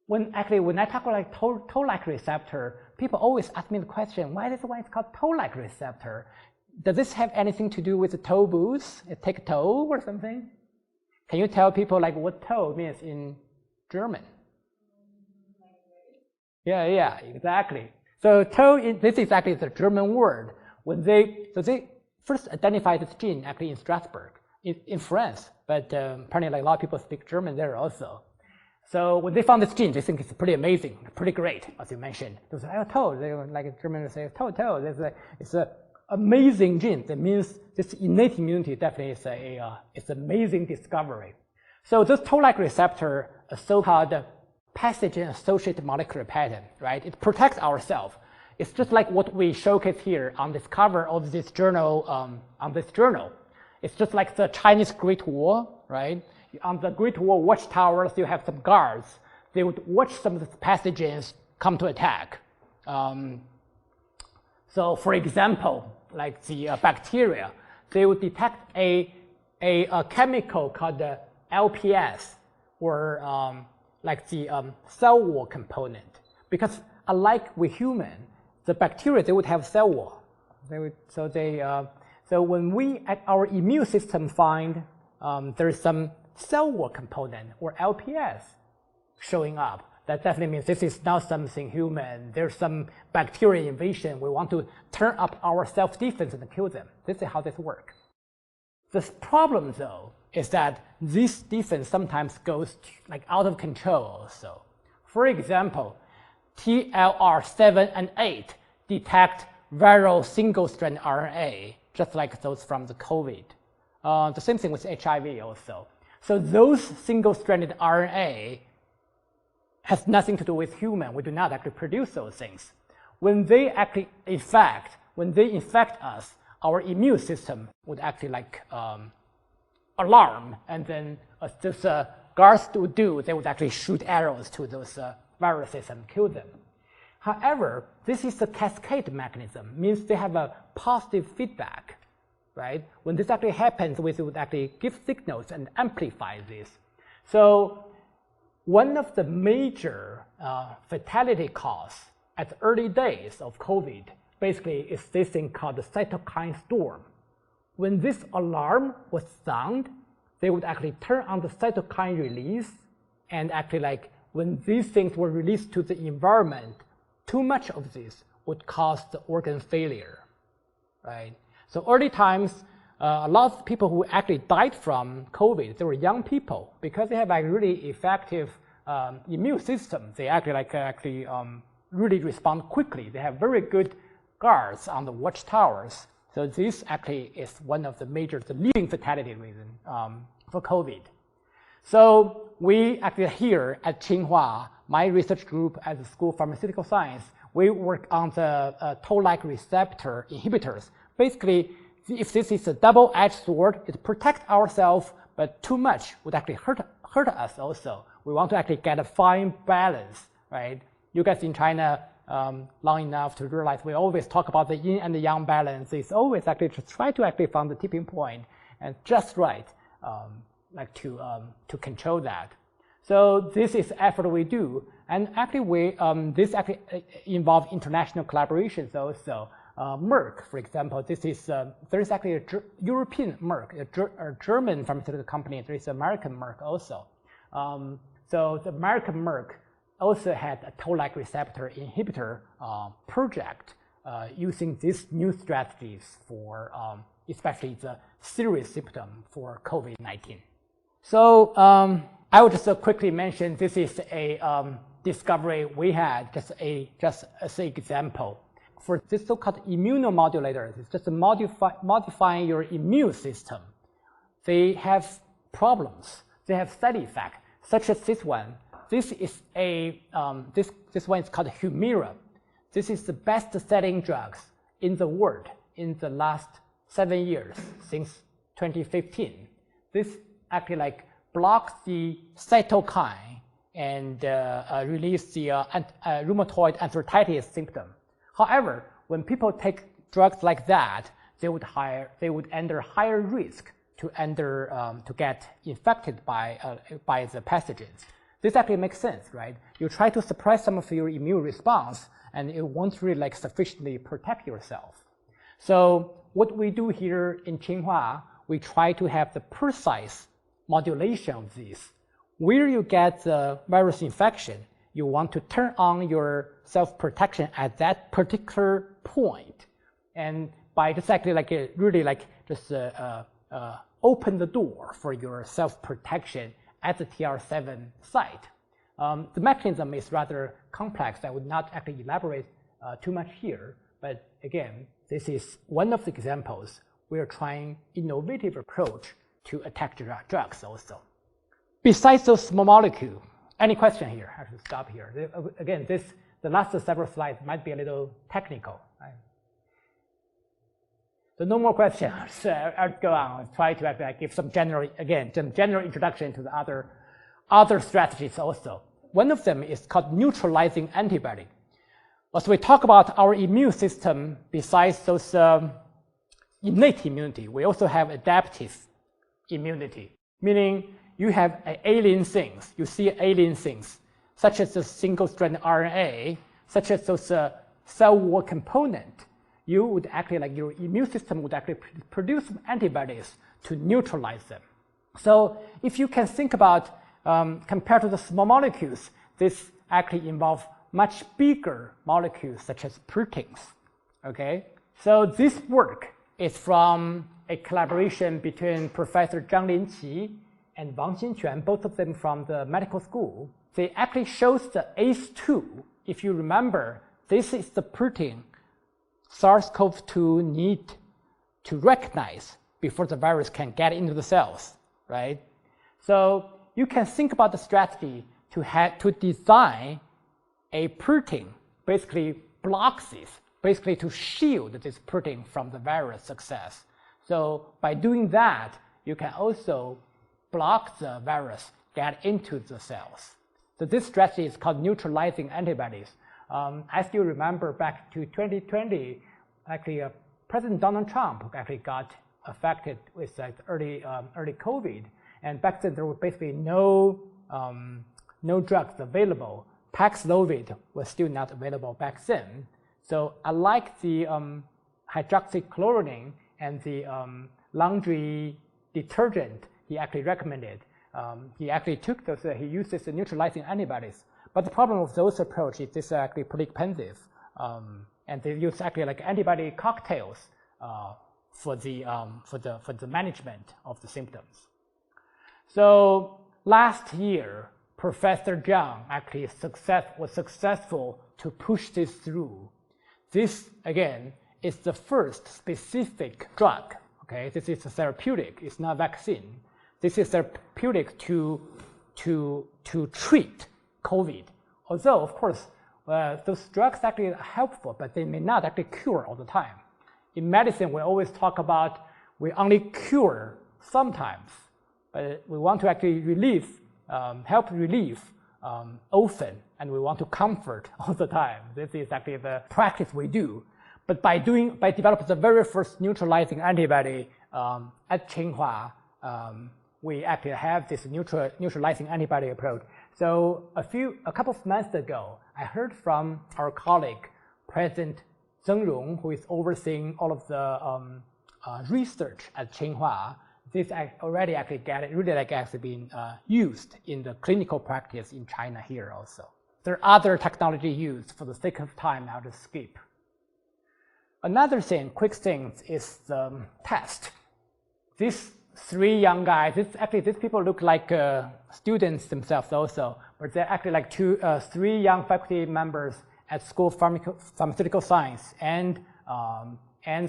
when I talk about toll-like receptor, people always ask me the question, why is it's called toll-like receptor? Does this have anything to do with the toll booth? Take a toll or something? Can you tell people what toll means in German? Yeah, exactly. So toll, this is actually the German word. first identified this gene actually in Strasbourg, in France, but apparently like a lot of people speak German there also. So when they found this gene, they think it's pretty amazing, pretty great, as you mentioned. They say, oh, toe, they were like German would say, toe. It's an amazing gene. That means this innate immunity definitely is it's an amazing discovery. So this toe-like receptor, a so-called pathogen-associated molecular pattern, right? It protects ourselves. It's just like what we showcase here on this cover of this journal. It's just like the Chinese Great Wall, right? On the Great Wall watchtowers, you have some guards. They would watch some of the pathogens come to attack. So, for example, like the bacteria, they would detect a chemical called the LPS, or like the cell wall component. Because unlike with human, the bacteria, they would have cell wall. So when our immune system find there is some cell wall component, or LPS, showing up, that definitely means this is not something human. There's some bacterial invasion. We want to turn up our self-defense and kill them. This is how this works. The problem, though, is that this defense sometimes goes like out of control. So, for example, TLR7 and 8 detect viral single-strand RNA, just like those from the COVID. The same thing with HIV also. So those single-stranded RNA has nothing to do with human. We do not actually produce those things. When they actually infect us, our immune system would actually like alarm, and then this guards would do, they would actually shoot arrows to those viruses and kill them. However, this is a cascade mechanism, means they have a positive feedback, right? When this actually happens, we would actually give signals and amplify this. So one of the major fatality causes at the early days of COVID basically is this thing called the cytokine storm. When this alarm was sound, they would actually turn on the cytokine release, and actually like when these things were released to the environment, too much of this would cause the organ failure, right? So early times, a lot of people who actually died from COVID, they were young people, because they have a really effective immune system. They actually really respond quickly. They have very good guards on the watchtowers. So this actually is one of the leading fatality reason for COVID. So we actually here at Tsinghua, my research group at the School of Pharmaceutical Science, we work on the toll-like receptor inhibitors. Basically, if this is a double-edged sword, it protects ourselves, but too much would actually hurt us also. We want to actually get a fine balance, right? You guys in China long enough to realize we always talk about the yin and the yang balance. It's always actually to try to actually find the tipping point and just right, to control that. So this is the effort we do, and actually this actually involves international collaborations also. Merck, for example, there is actually a European Merck, a German pharmaceutical company. There is American Merck also. So the American Merck also had a toll-like receptor inhibitor project using these new strategies for especially the serious symptom for COVID-19. So I would just quickly mention this is a discovery we had, just as an example. For this so-called immunomodulators, it's just modifying your immune system. They have problems. They have side effects, such as this one. This is this one is called Humira. This is the best-selling drugs in the world in the last 7 years, since 2015. This actually blocks the cytokine and release the rheumatoid arthritis symptom. However, when people take drugs like that, they would enter higher risk to get infected by the pathogens. This actually makes sense, right? You try to suppress some of your immune response, and it won't really sufficiently protect yourself. So what we do here in Tsinghua, we try to have the precise modulation of this. Where you get the virus infection, you want to turn on your self-protection at that particular point. And by just actually like really like just open the door for your self-protection at the TR7 site. The mechanism is rather complex. I would not actually elaborate too much here, but again, this is one of the examples we're trying innovative approach to attack drugs also. Besides those small molecules, any question here? I have to stop here. Again, the last several slides might be a little technical. Right? So no more questions. I'll go on. I'll try to give some general introduction to the other strategies also. One of them is called neutralizing antibody. As we talk about our immune system, besides those innate immunity, we also have adaptive immunity, meaning you have alien things. You see alien things, such as the single-stranded RNA, such as those cell wall component. You would actually, like your immune system would actually produce antibodies to neutralize them. So if you can think about, compared to the small molecules, this actually involves much bigger molecules such as proteins. Okay, so this work is from a collaboration between Professor Zhang Linqi and Wang Xinquan, both of them from the medical school. They actually shows the ACE2. If you remember, this is the protein SARS-CoV-2 need to recognize before the virus can get into the cells, right? So you can think about the strategy to design a protein, basically blocks this, basically to shield this protein from the virus success. So by doing that, you can also block the virus get into the cells. So this strategy is called neutralizing antibodies. As you remember, back to 2020, actually President Donald Trump actually got affected with early COVID, and back then there were basically no drugs available. Paxlovid was still not available back then. So unlike the hydroxychloroquine and the laundry detergent he actually recommended, he actually took those, he used this neutralizing antibodies. But the problem with those approaches is this is actually pretty expensive. And they use actually like antibody cocktails for the management of the symptoms. So last year, Professor Zhang actually was successful to push this through. This again is the first specific drug. Okay, this is a therapeutic. It's not a vaccine. This is therapeutic to treat COVID. Although, of course, those drugs actually are helpful, but they may not actually cure all the time. In medicine, we always talk about we only cure sometimes, but we want to actually help relieve often, and we want to comfort all the time. This is actually the practice we do. But by developing the very first neutralizing antibody at Tsinghua, we actually have this neutralizing antibody approach. So a couple of months ago, I heard from our colleague, President Zheng Rong, who is overseeing all of the research at Tsinghua. This already actually actually been used in the clinical practice in China here also. There are other technology used. For the sake of time, I'll just skip. Another thing, quick thing, is the test. These three young guys, these people look like students themselves also, but they're actually like three young faculty members at School of Pharmaceutical Science and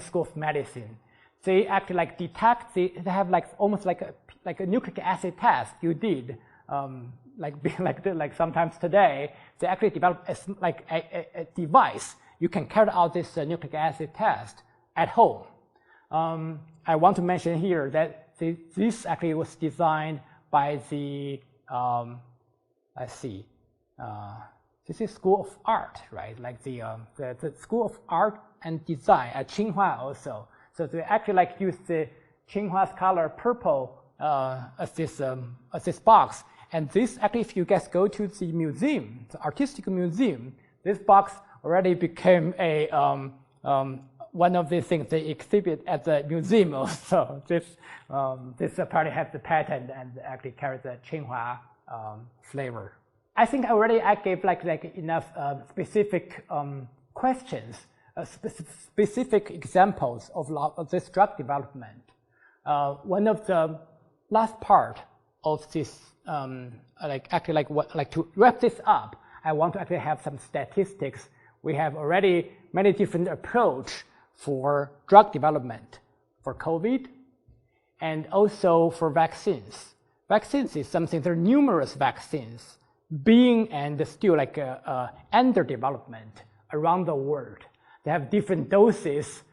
School of Medicine. They actually like detect, they have like almost like a nucleic acid test you did, like sometimes today. They actually developed a device. You can carry out this nucleic acid test at home. I want to mention here that this actually was designed by the, this is School of Art, right? Like the School of Art and Design at Tsinghua also. So they actually use the Tsinghua's color purple as this box. And this actually, if you guys go to the museum, the artistic museum, this box already became a one of the things they exhibit at the museum also. This apparently has the patent and actually carries the Tsinghua flavor. I think I gave like enough specific questions. specific examples of this drug development. One of the last part of this, to wrap this up, I want to actually have some statistics. We have already many different approach for drug development for COVID and also for vaccines. Vaccines is something, there are numerous vaccines being and still under development around the world. They have different doses.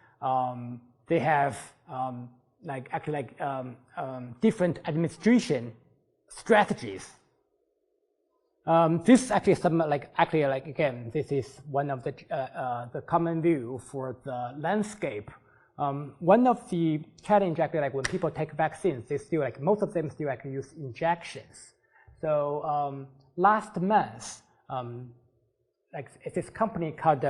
They have different administration strategies. This actually again, this is one of the common view for the landscape. One of the challenge actually when people take vaccines, they still most of them still use injections. So last month, this company called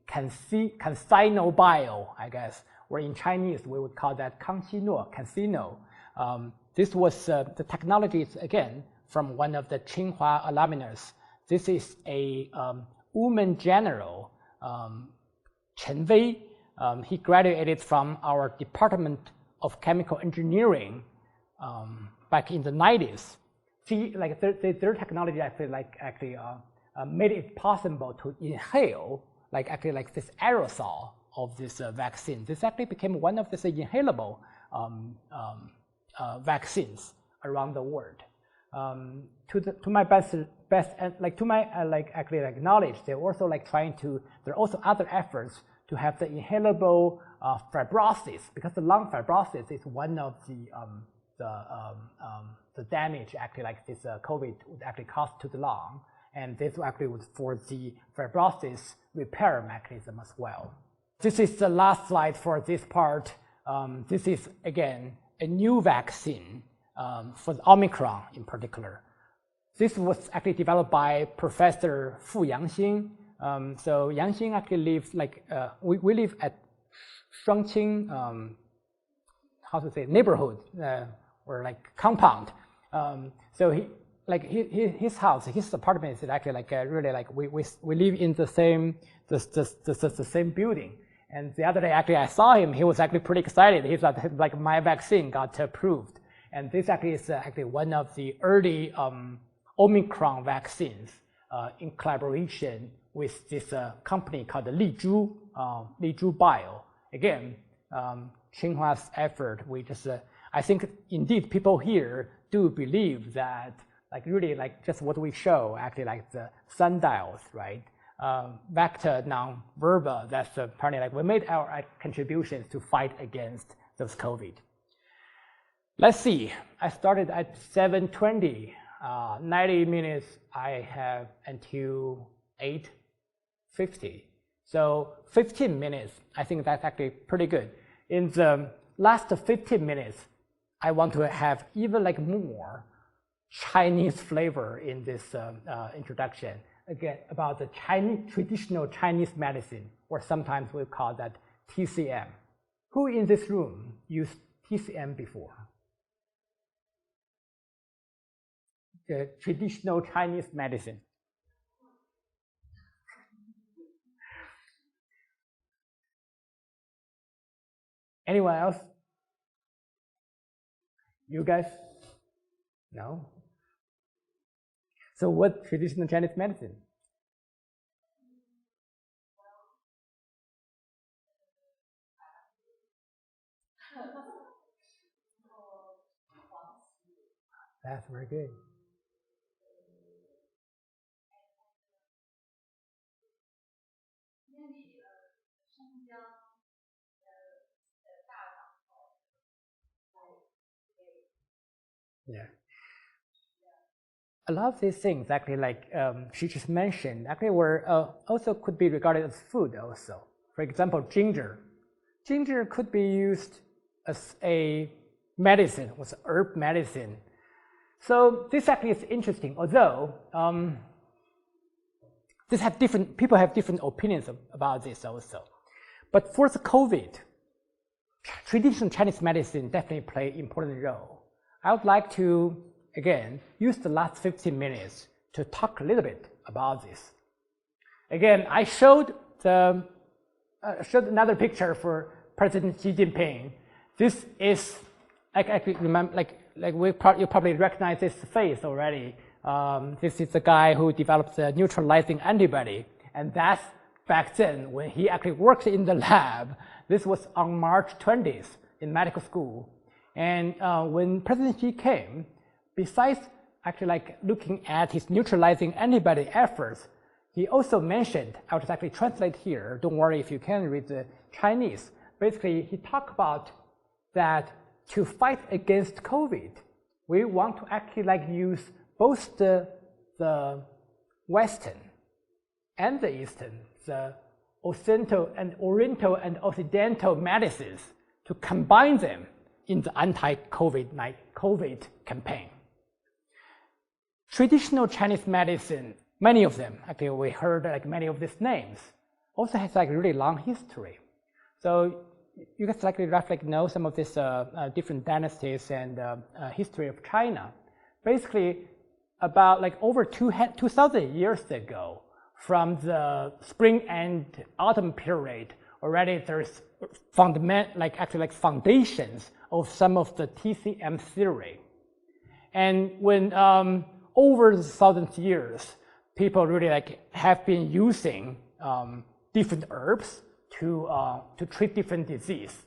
CanSino Bio, I guess, or in Chinese we would call that CanSino. This was the technology again from one of the Tsinghua alumnus. This is a woman general, Chen Wei. He graduated from our Department of Chemical Engineering back in the 90s. Their technology actually made it possible to inhale this aerosol of this vaccine. This actually became one of the inhalable vaccines around the world. To my best knowledge, they're also there are also other efforts to have the inhalable fibrosis, because the lung fibrosis is one of the damage actually this COVID would actually cause to the lung, and this actually was for the fibrosis repair mechanism as well. This is the last slide for this part. This is again a new vaccine for the Omicron in particular. This was actually developed by Professor Fu Yangxing. So Yangxing actually lives we live at Shuangqing, neighborhood or compound. So his house, his apartment is actually really we live in the same building. And the other day actually I saw him. He was actually pretty excited. He's like my vaccine got approved. And this actually is actually one of the early Omicron vaccines in collaboration with this company called Lizhu Bio. Again, Tsinhua's effort. We just I think indeed people here do believe that really just what we show actually the sundials, right? Vector non-verbal, that's apparently we made our contributions to fight against those COVID. Let's see, I started at 7:20, 90 minutes I have until 8:50. So 15 minutes, I think that's actually pretty good. In the last 15 minutes, I want to have even more Chinese flavor in this introduction. Again, about the traditional Chinese medicine, or sometimes we call that TCM. Who in this room used TCM before? The traditional Chinese medicine. Anyone else? You guys? No? So what traditional Chinese medicine? That's very good. Yeah. A lot of these things actually she just mentioned actually were also could be regarded as food also. For example, ginger. Ginger could be used as a medicine, was herb medicine. So this actually is interesting, although people have different opinions about this also. But for the COVID, traditional Chinese medicine definitely play an important role. I would like to, again, use the last 15 minutes to talk a little bit about this. Again, I showed another picture for President Xi Jinping. This is, I actually remember, you probably recognize this face already. This is the guy who developed the neutralizing antibody, and that's back then when he actually worked in the lab. This was on March 20th in medical school. And when President Xi came, besides actually looking at his neutralizing antibody efforts, he also mentioned, I'll just actually translate here, don't worry if you can read the Chinese. Basically, he talked about that to fight against COVID, we want to actually use both the Western and the Eastern, the Oriental and Occidental medicines, to combine them in the anti-COVID campaign. Traditional Chinese medicine, many of them, actually we heard many of these names, also has really long history. So you guys roughly know some of these different dynasties and history of China. Basically, about over 2,000 years ago, from the spring and autumn period, already there's foundations of some of the TCM theory. And when over the thousand years, people really have been using different herbs to treat different disease.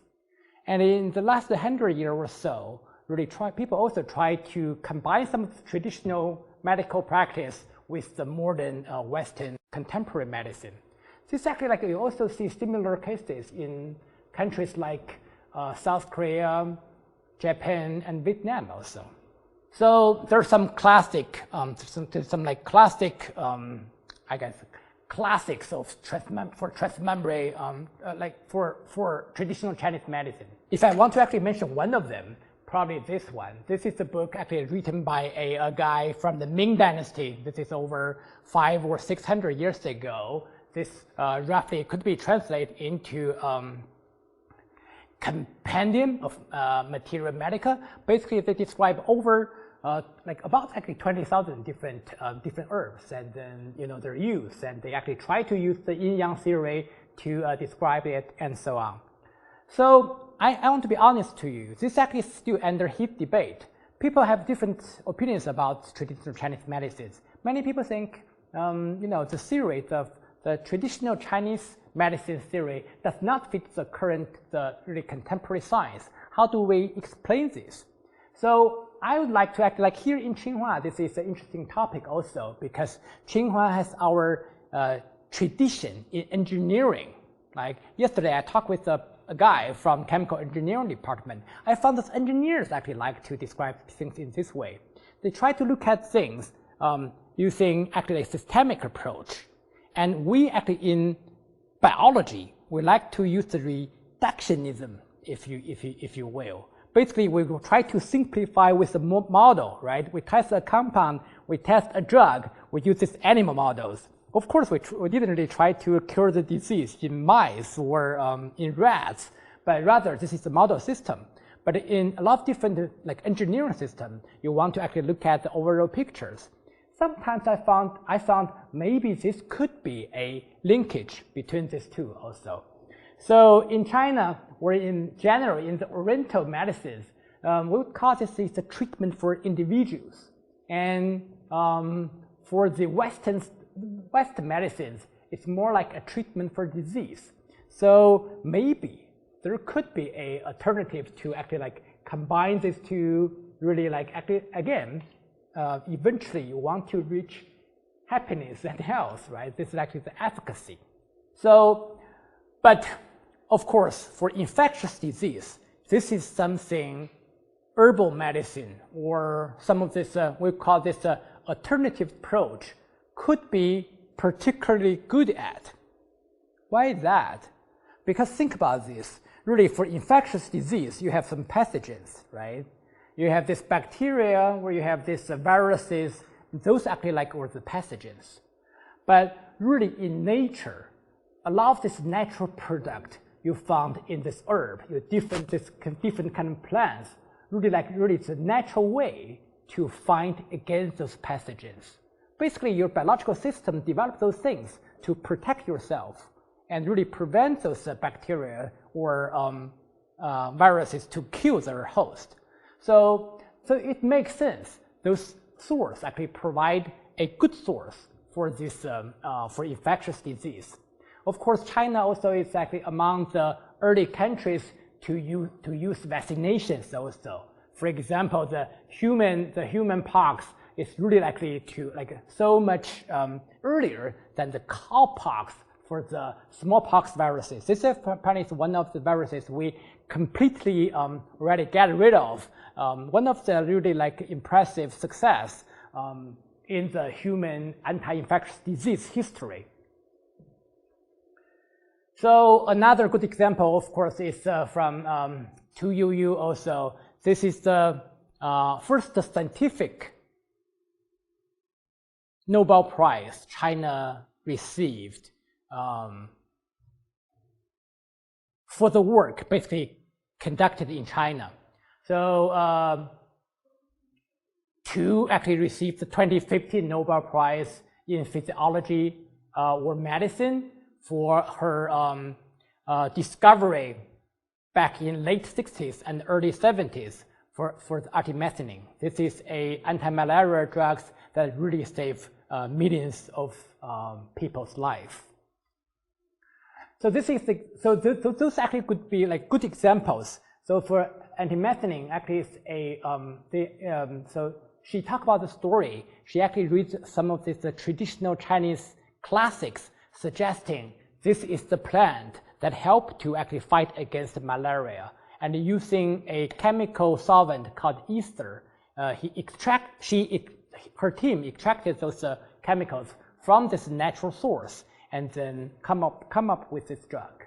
And in the last 100 years or so, people also try to combine some of the traditional medical practice with the modern Western contemporary medicine. This actually you also see similar cases in countries like South Korea, Japan, and Vietnam also. So there's some classic, classics of transmemory, for traditional Chinese medicine. If I want to actually mention one of them, probably this one. This is a book actually written by a guy from the Ming Dynasty. This is over 500 or 600 years ago. This roughly could be translated into Compendium of Materia Medica. Basically, they describe over about 20,000 different herbs and then their use, and they actually try to use the yin-yang theory to describe it and so on. So I want to be honest to you. This actually is still under heat debate. People have different opinions about traditional Chinese medicines. Many people think the theory of the traditional Chinese medicine theory does not fit the current, really contemporary science. How do we explain this? So I would like to act here in Tsinghua, this is an interesting topic also, because Tsinghua has our tradition in engineering. Like yesterday, I talked with a guy from chemical engineering department. I found that engineers actually like to describe things in this way. They try to look at things using actually a systemic approach. And we actually in biology, we like to use the reductionism, if you will. Basically, we will try to simplify with the model, right? We test a compound, we test a drug, we use these animal models. Of course, we didn't really try to cure the disease in mice or in rats, but rather this is a model system. But in a lot of different engineering systems, you want to actually look at the overall pictures. Sometimes I found maybe this could be a linkage between these two also. So in China, or in general, in the Oriental medicines, we would call this is a treatment for individuals. And for the Western medicines, it's more like a treatment for disease. So maybe there could be an alternative to actually combine these two, really actually, again, eventually you want to reach happiness and health, right? This is actually the efficacy. So, but of course, for infectious disease, this is something herbal medicine or some of this, we call this alternative approach could be particularly good at. Why is that? Because think about this. Really, for infectious disease, you have some pathogens, right? You have this bacteria, where you have these viruses. Those actually are the pathogens. But really, in nature, a lot of this natural product you found in this herb, different kind of plants, really it's a natural way to fight against those pathogens. basically your biological system develops those things to protect yourself and really prevent those bacteria or viruses to kill their host. So it makes sense. Those sources actually provide a good source for this for infectious disease. Of course, China also is actually among the early countries to use vaccinations also. For example, the human pox is really likely to so much earlier than the cowpox for the smallpox viruses. This is apparently one of the viruses we completely already get rid of. One of the really impressive success in the human anti-infectious disease history. So another good example, of course, is from 2UU also. This is the first scientific Nobel Prize China received for the work basically conducted in China. So Tu actually received the 2015 Nobel Prize in Physiology or Medicine for her discovery back in late 60s and early 70s for artemisinin. This is a anti-malaria drug that really saved millions of people's life. So this is those actually could be good examples. So for artemisinin, actually, it's so she talked about the story. She actually reads some of these traditional Chinese classics, suggesting this is the plant that helped to actually fight against malaria. And using a chemical solvent called ether, her team extracted those chemicals from this natural source and then come up with this drug.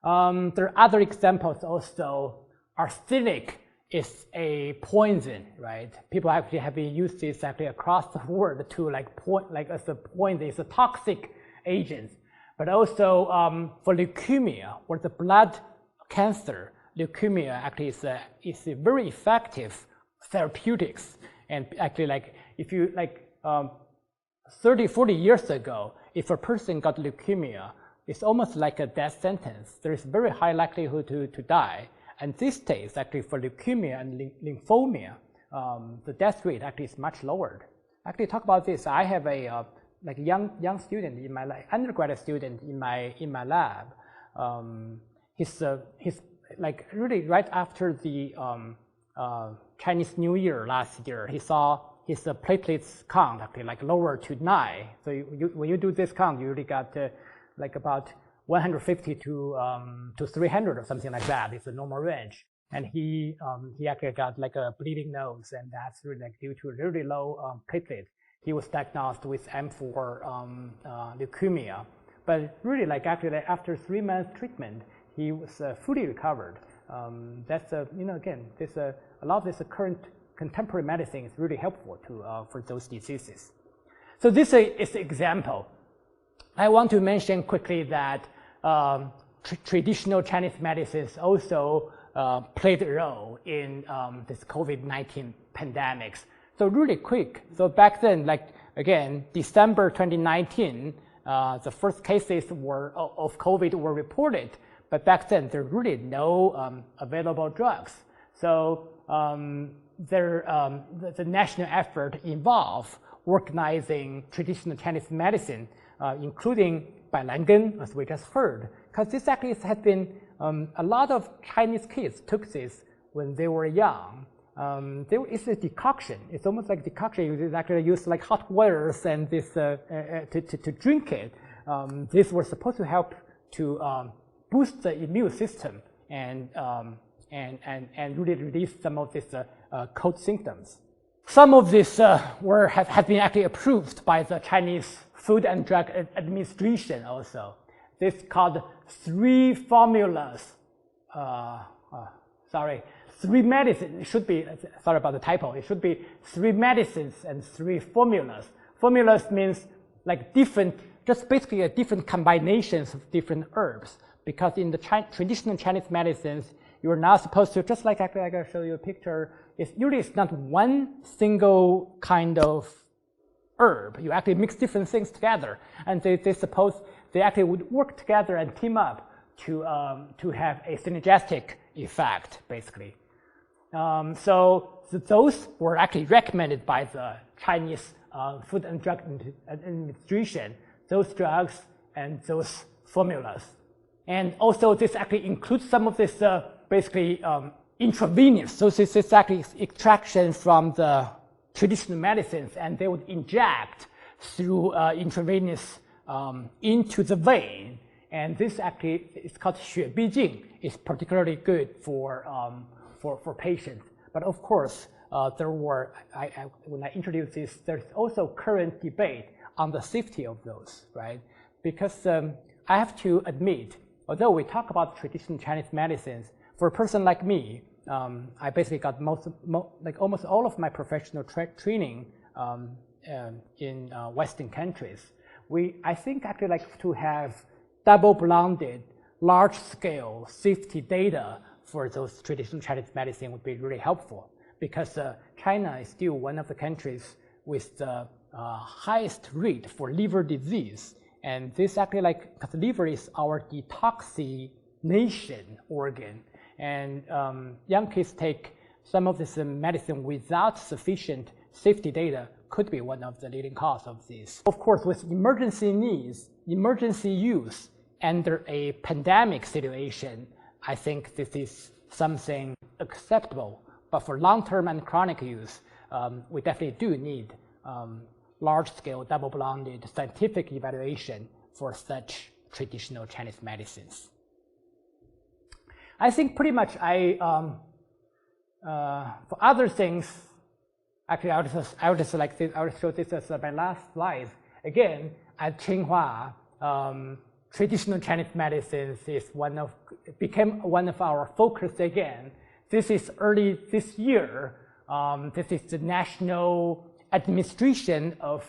There are other examples also. Arsenic is a poison, right? People actually have been used this actually across the world to as a poison. It's a toxic agent. But also for leukemia or the blood cancer, leukemia actually is a very effective therapeutics. And actually, if you 30, 40 years ago, if a person got leukemia, it's almost like a death sentence. There is very high likelihood to die. And these days, actually, for leukemia and lymphoma, the death rate actually is much lowered. Actually, talk about this. I have a young student in my undergraduate student in my lab. He's really right after the Chinese New Year last year, he saw his platelets count actually lower to 9. So when you do this count, you really got about 150 to 300 or something like that. It's a normal range. And he actually got a bleeding nose, and that's really due to really low platelet. He was diagnosed with M4 leukemia, but really actually after 3 months treatment, he was fully recovered. That's again, a lot of this current contemporary medicine is really helpful for those diseases. So this is an example. I want to mention quickly that traditional Chinese medicines also played a role in this COVID-19 pandemics. So really quick. So back then, again, December 2019, the first cases of COVID were reported. But back then, there were really no available drugs. So the national effort involved organizing traditional Chinese medicine, including Bailangen, as we just heard, because this actually has been a lot of Chinese kids took this when they were young. It's a decoction. It's almost like decoction. You actually use hot waters and this to drink it. These were supposed to help to boost the immune system and really release some of these cold symptoms. Some of this have been actually approved by the Chinese Food and Drug Administration also. This is called 3 formulas. Three medicines. It should be, sorry about the typo. It should be 3 medicines and 3 formulas. Formulas means different, just basically a different combinations of different herbs. Because in the traditional Chinese medicines, you're not supposed to, just actually I can show you a picture. It's not one single kind of herb. You actually mix different things together, and they suppose they actually would work together and team up to have a synergistic effect, basically. So those were actually recommended by the Chinese Food and Drug Administration, those drugs and those formulas. And also this actually includes some of this basically intravenous. So this is actually extraction from the traditional medicines, and they would inject through intravenous into the vein. And this actually is called 血逼镜. It's particularly good for patients. But of course, there were, when I introduced this, there's also current debate on the safety of those, right? Because I have to admit, although we talk about traditional Chinese medicines, for a person like me, I basically got almost all of my professional training in Western countries. I think actually like to have double-blinded, large-scale safety data for those traditional Chinese medicine would be really helpful, because China is still one of the countries with the highest rate for liver disease. And this actually because liver is our detoxination organ. And young kids take some of this medicine without sufficient safety data could be one of the leading causes of this. Of course, with emergency needs, emergency use under a pandemic situation, I think this is something acceptable. But for long-term and chronic use, we definitely do need large-scale, double-blinded scientific evaluation for such traditional Chinese medicines. I think pretty much for other things, actually I would just show this as my last slide. Again, at Tsinghua, traditional Chinese medicines became one of our focus again. This is early this year. This is the National Administration of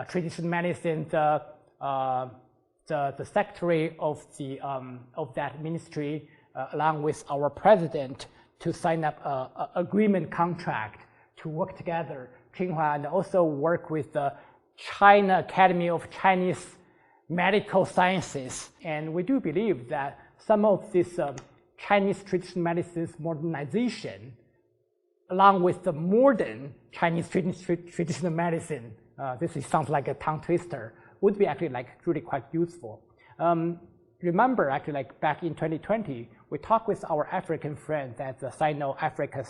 Traditional Medicine, the secretary of that ministry, along with our president, to sign up an agreement contract to work together, Tsinghua, and also work with the China Academy of Chinese Medical Sciences. And we do believe that some of this Chinese traditional medicine's modernization, along with the modern Chinese traditional medicine, sounds like a tongue twister, would be actually really quite useful. Remember, actually, back in 2020, we talked with our African friends at the Sino-Africa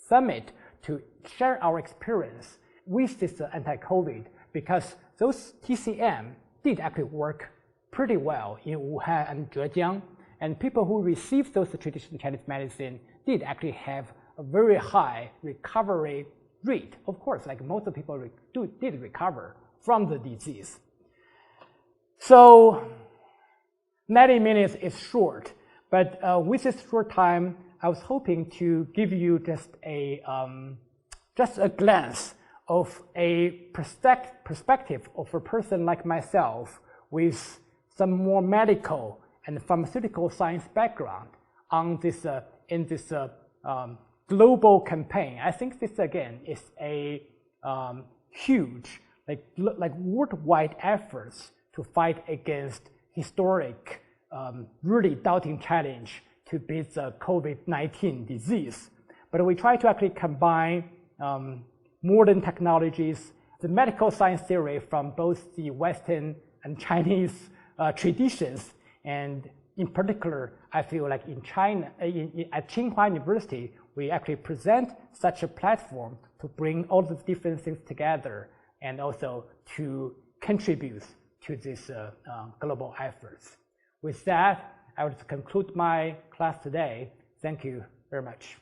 Summit to share our experience with this anti-COVID, because those TCM did actually work pretty well in Wuhan and Zhejiang, and people who received those traditional Chinese medicine did actually have a very high recovery rate. Of course, most of the people did recover from the disease. So 90 minutes is short, but with this short time, I was hoping to give you just a glance of a perspective of a person like myself with some more medical and pharmaceutical science background on this in this global campaign. I think this again is a huge worldwide efforts to fight against historic, really daunting challenge to beat the COVID-19 disease. But we try to actually combine modern technologies, the medical science theory from both the Western and Chinese traditions. And in particular, I feel like in China, at Tsinghua University, we actually present such a platform to bring all the different things together and also to contribute to this global efforts. With that, I will conclude my class today. Thank you very much.